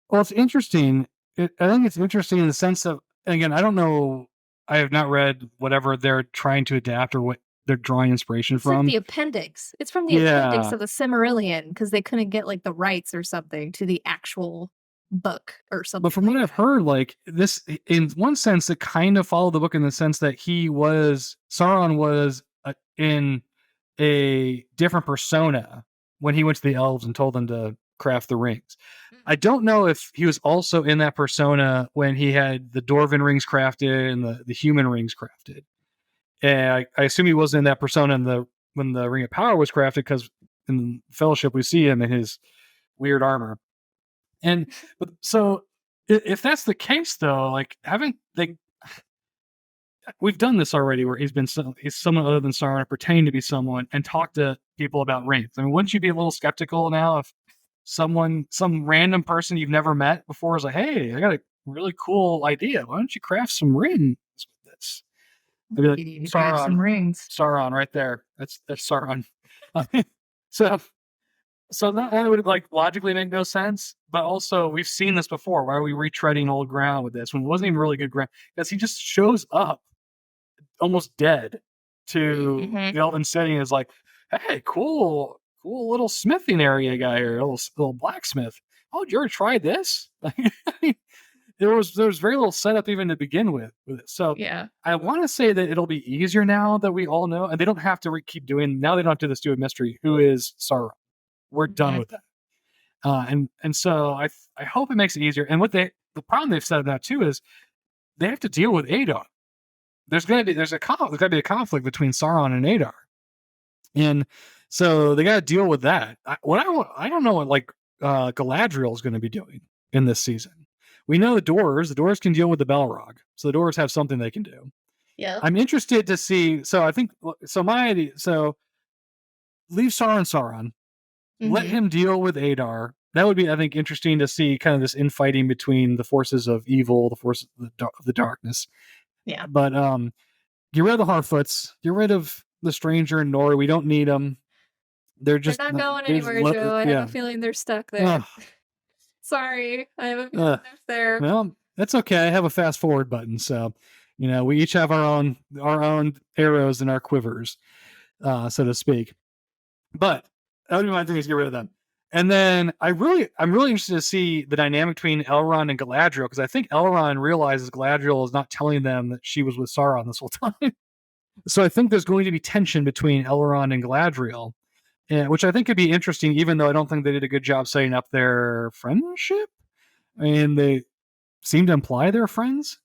Well, it's interesting. I think it's interesting in the sense of, again, I don't know. I have not read whatever they're trying to adapt or what they're drawing inspiration It's like from. the appendix. It's from the appendix Yeah. of the Silmarillion because they couldn't get like the rights or something to the actual book or But something from like what I've that. heard, like this, in one sense, it kind of followed the book in the sense that Sauron was in a different persona when he went to the elves and told them to craft the rings. I don't know if he was also in that persona when he had the dwarven rings crafted and the human rings crafted. And I assume he wasn't in that persona when the Ring of Power was crafted, because in Fellowship we see him in his weird armor. And but so if that's the case, though, like haven't they? We've done this already, where he's someone other than Sauron pretending to be someone and talk to people about rings. I mean, wouldn't you be a little skeptical now if some random person you've never met before is like, "Hey, I got a really cool idea. Why don't you craft some rings with this?" I'd be like, You need to grab "Sauron, some rings. Sauron, right there. That's Sauron." so that would like logically make no sense, but also we've seen this before. Why are we retreading old ground with this when it wasn't even really good ground? Because he just shows up almost dead to Mhm. the Elven City and is like, "Hey, cool little smithing area guy here, little blacksmith. Oh, did you ever try this?" There was very little setup even to begin with it. So Yeah. I want to say that it'll be easier now that we all know, and they don't have to keep doing. Now they don't have to do this stupid mystery. Who is Sauron? We're done Mhm. with that. And so I hope it makes it easier. And the problem they've said now too is they have to deal with Adar. There's going to be there's going to be a conflict between Sauron and Adar, and so they got to deal with that. I don't know what like Galadriel is going to be doing in this season. We know the Doors can deal with the Balrog, so the Doors have something they can do. Yep. I'm interested to see. So I think so. My idea. So leave Sauron. Let Mhm. him deal with Adar. That would be, I think, interesting to see kind of this infighting between the forces of evil, the forces of the darkness. Yeah. But get rid of the Harfoots. Get rid of the stranger and Nori. We don't need them. They're They're just not going anywhere, Joe. I have a yeah. feelling they're stuck Ugh, there. Sorry. I have a feeling ugh. they're there. Well, that's okay. I have a fast forward button, so we each have our own arrows in our quivers, so to speak. But that would be my thing, is get rid of them. And then I'm really interested to see the dynamic between Elrond and Galadriel, because I think Elrond realizes Galadriel is not telling them that she was with Sauron this whole time. So I think there's going to be tension between Elrond and Galadriel, which I think could be interesting, even though I don't think they did a good job setting up their friendship. I mean, they seem to imply they're friends.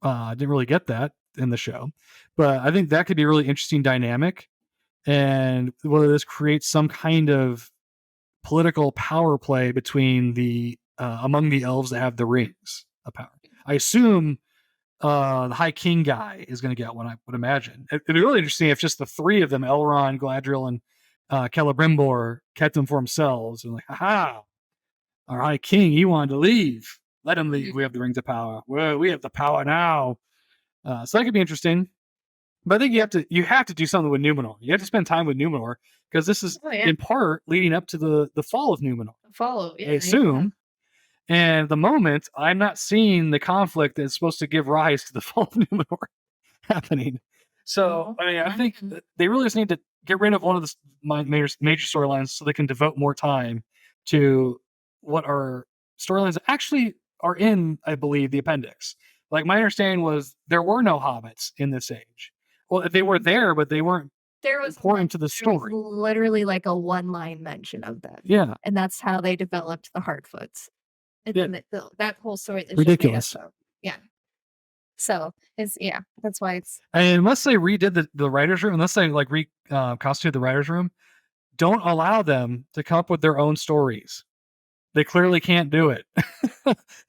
I didn't really get that in the show, but I think that could be a really interesting dynamic, and whether this creates some kind of political power play between the among the elves that have the rings of power. I assume the High King guy is going to get one. I would imagine it'd be really interesting if just the three of them, Elrond, Galadriel, and Celebrimbor, kept them for themselves and like, haha, our High King, he wanted to leave. Let him leave. We have the rings of power. We have the power now. So that could be interesting. But I think you have to do something with Numenor. You have to spend time with Numenor, because this is Oh yeah. in part leading up to the fall of Numenor, Follow. I Yeah. Yeah. assume. And at the moment, I'm not seeing the conflict that's supposed to give rise to the fall of Numenor happening. So, Well, I mean, I I think can. they really just need to get rid of one of the major storylines so they can devote more time to what are storylines that actually are in, I believe, the appendix. Like, my understanding was there were no hobbits in this age. Well, they were there, but they weren't important to the There was story. literally like a one-line mention of them, Yeah, and that's how they developed the Hardfoots, and yeah, then that whole story is just made up. ridiculous. So yeah, so it's yeah, that's why it's And unless they redid the writers' room, unless they like reconstituted the writers' room, don't allow them to come up with their own stories. They clearly can't do it.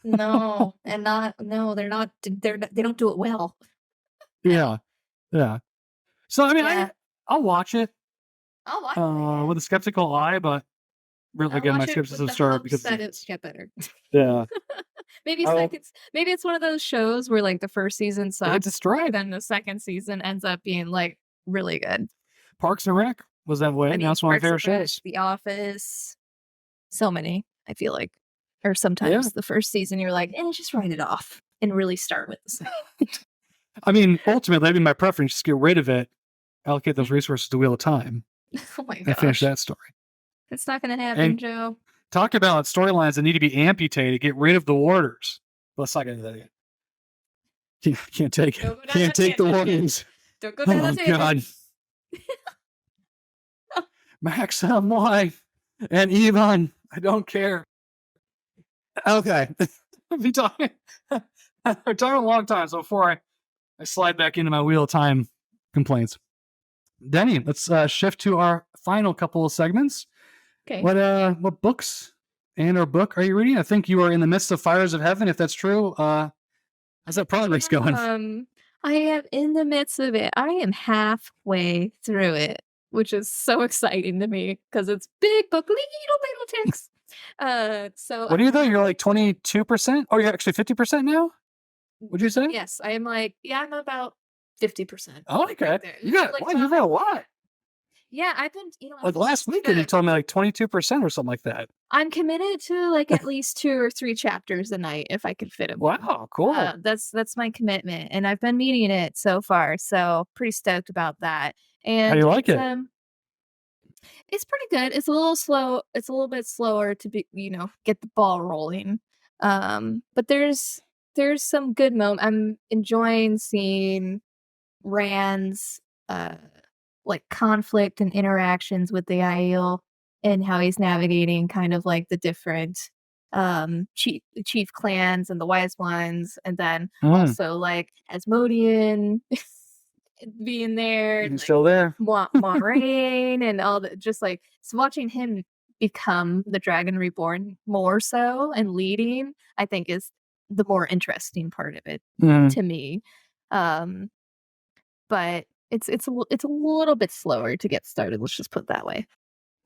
No, and they're not. They don't do it well. Yeah. So I mean, Yeah. I'll watch it I'll watch it. with a skeptical eye, but really, I'll again, my watch it with skepticism the started hopes because that it get better. yeah, Maybe oh, maybe it's one of those shows where like the first season it's sucks, right. then the second season ends up being like really good. Parks and Rec was that way. I And mean, that's one of my Parks favorite and Rec, shows. The Office, so many. I feel like, or Yeah. sometimes the first season you're like, just write it off and really start with the second. I mean, ultimately, that'd be my preference. Just get rid of it, allocate those resources to Wheel of Time, Oh my and finish gosh, that story. it's not gonna happen, And Joe. talk about storylines that need to be amputated. Get rid of the warders. Let's not get into that again. Can't take it. Don't go down Can't that take the tangent. warnings. Don't go down Oh that tangent. God. Max, I'm wife, and Yvonne. I don't care. Okay. I've been talking. We're talking a long time. So before I slide back into my Wheel of Time complaints, Deni, let's shift to our final couple of segments. Okay. What books or book are you reading? I think you are in the midst of Fires of Heaven. If that's true, how's that progress going? I am in the midst of it. I am halfway through it, which is so exciting to me because it's big book, little text. So what are you though? You're like 22%? Oh, you're actually 50% now? Would you say? Yes, I am like, I'm about 50%. Oh, okay. Right there. You got you got a lot. Yeah, I've been, Like last weekend, you told me like 22% or something like that. I'm committed to like at least 2 or 3 chapters a night if I could fit them. Wow, cool. That's my commitment, and I've been meeting it so far, so pretty stoked about that. And how do you like it? It's pretty good. It's a little slow. It's a little bit slower to be, get the ball rolling. But there's some good moments. I'm enjoying seeing Rand's like conflict and interactions with the Aiel and how he's navigating kind of like the different chief clans and the wise ones, and then also like Asmodean being there, He's still there. Moiraine and all that, just like so watching him become the Dragon Reborn more so and leading, I think is the more interesting part of it to me. But it's a little bit slower to get started. Let's just put it that way.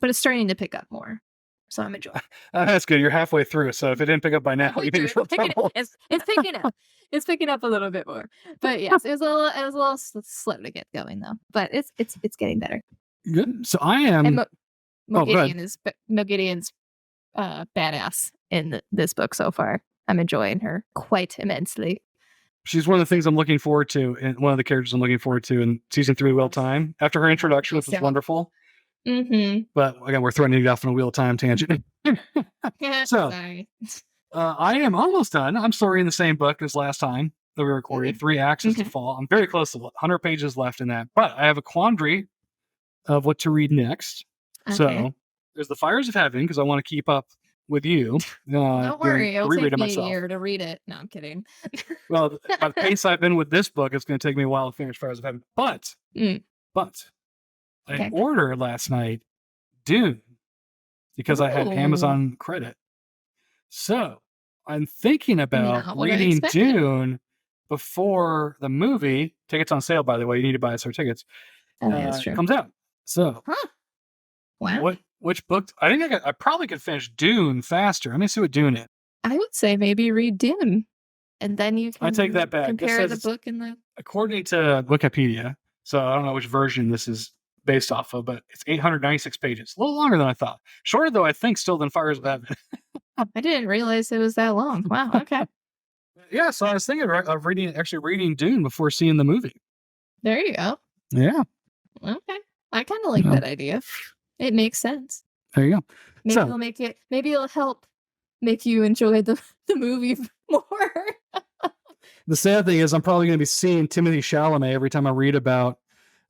But it's starting to pick up more, so I'm enjoying. That's good. You're halfway through, so if it didn't pick up by now, you didn't it's picking up. It's picking up a little bit more. But yes, it was a little slow to get going though. But it's getting better. Good. So I am. And Mogideon's badass in this book so far. I'm enjoying her quite immensely. She's one of the things I'm looking forward to, and one of the characters I'm looking forward to in season 3 Wheel of Time. After her introduction, which was wonderful. Mm-hmm. But again, we're throwing it off on a Wheel of Time tangent. So sorry. I am almost done. I'm still reading the same book as last time that we recorded. 3 Axes to Fall. I'm very close to 100 pages left in that, but I have a quandary of what to read next. Okay. So there's the Fires of Heaven because I want to keep up with you. Don't worry, it'll take me a year to read it. No, I'm kidding. Well, by the pace I've been with this book, it's going to take me a while to finish Fires of Heaven. But I ordered last night Dune because I had Amazon credit. So I'm thinking about reading Dune before the movie. Tickets on sale, by the way. You need to buy us our tickets. That's true. Comes out. So, wow. Which book? I think I probably could finish Dune faster. Let me see what Dune is. I would say maybe read Dune, and then you can. I take that back. Compare the book and the. According to Wikipedia, so I don't know which version this is based off of, but it's 896 pages. A little longer than I thought. Shorter though, I think, still than Fires of Heaven. I didn't realize it was that long. Wow. Okay. Yeah, so I was thinking of reading Dune before seeing the movie. There you go. Yeah. Okay. I kind of like that idea. It makes sense. There you go. Maybe it'll help make you enjoy the movie more. The sad thing is I'm probably going to be seeing Timothée Chalamet every time I read about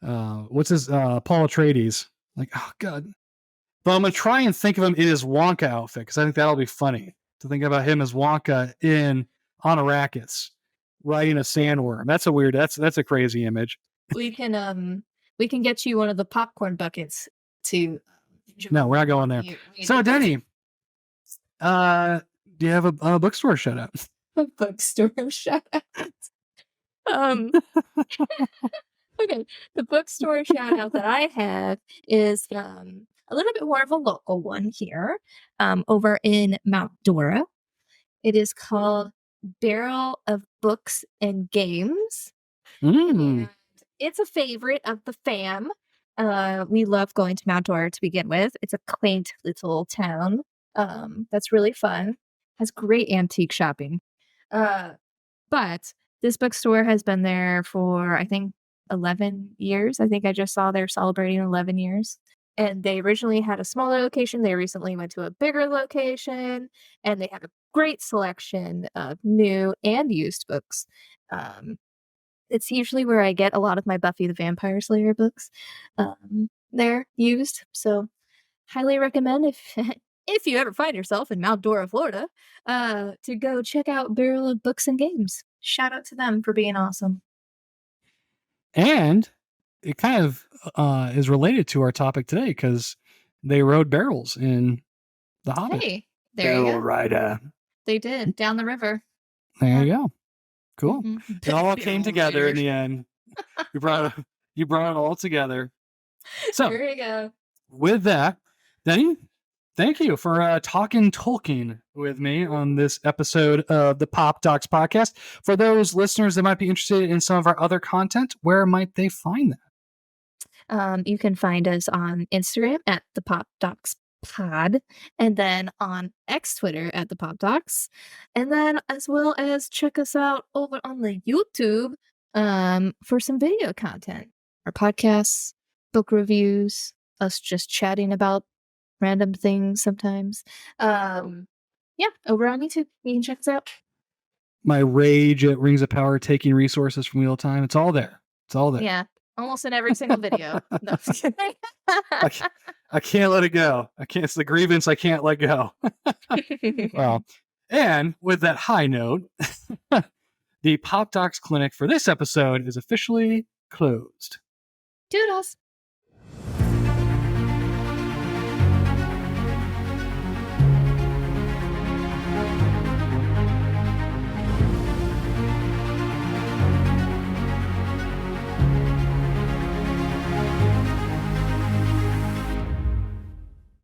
what's his Paul Atreides. Like, oh God. But I'm going to try and think of him in his Wonka outfit because I think that'll be funny to think about him as Wonka on Arrakis riding a sandworm. That's a crazy image. We can get you one of the popcorn buckets to No, we're not going there. So, Deni, do you have a bookstore shout out? A bookstore shout out. Okay, the bookstore shout out that I have is a little bit more of a local one here, over in Mount Dora. It is called Barrel of Books and Games. And it's a favorite of the fam. We love going to Mount Dora to begin with. It's a quaint little town. That's really fun. Has great antique shopping. But this bookstore has been there for, I think, 11 years. I think I just saw they're celebrating 11 years. And they originally had a smaller location. They recently went to a bigger location, and they have a great selection of new and used books. It's usually where I get a lot of my Buffy the Vampire Slayer books. They're used, so highly recommend if if you ever find yourself in Mount Dora, Florida, to go check out Barrel of Books and Games. Shout out to them for being awesome. And it kind of is related to our topic today because they rode barrels in The Hobbit. Hey, there you go. Rider. They did, down the river. There you go. Cool. Mm-hmm. It all came together in the end. You brought it all together. So there you go. With that, Deni, thank you for talking Tolkien with me on this episode of the Pop Docs podcast. For those listeners that might be interested in some of our other content, where might they find that? You can find us on Instagram at the Pop Docs Pod, and then on X Twitter at the Pop Docs, and then as well as check us out over on the YouTube for some video content, our podcasts, book reviews, us just chatting about random things sometimes. Yeah, over on YouTube, you can check us out. My rage at Rings of Power taking resources from Wheel of Time, it's all there. It's all there. Yeah, almost in every single video. No, I can't let it go. It's the grievance I can't let go. Well, and with that high note, the Pop Docs Clinic for this episode is officially closed. Toodles.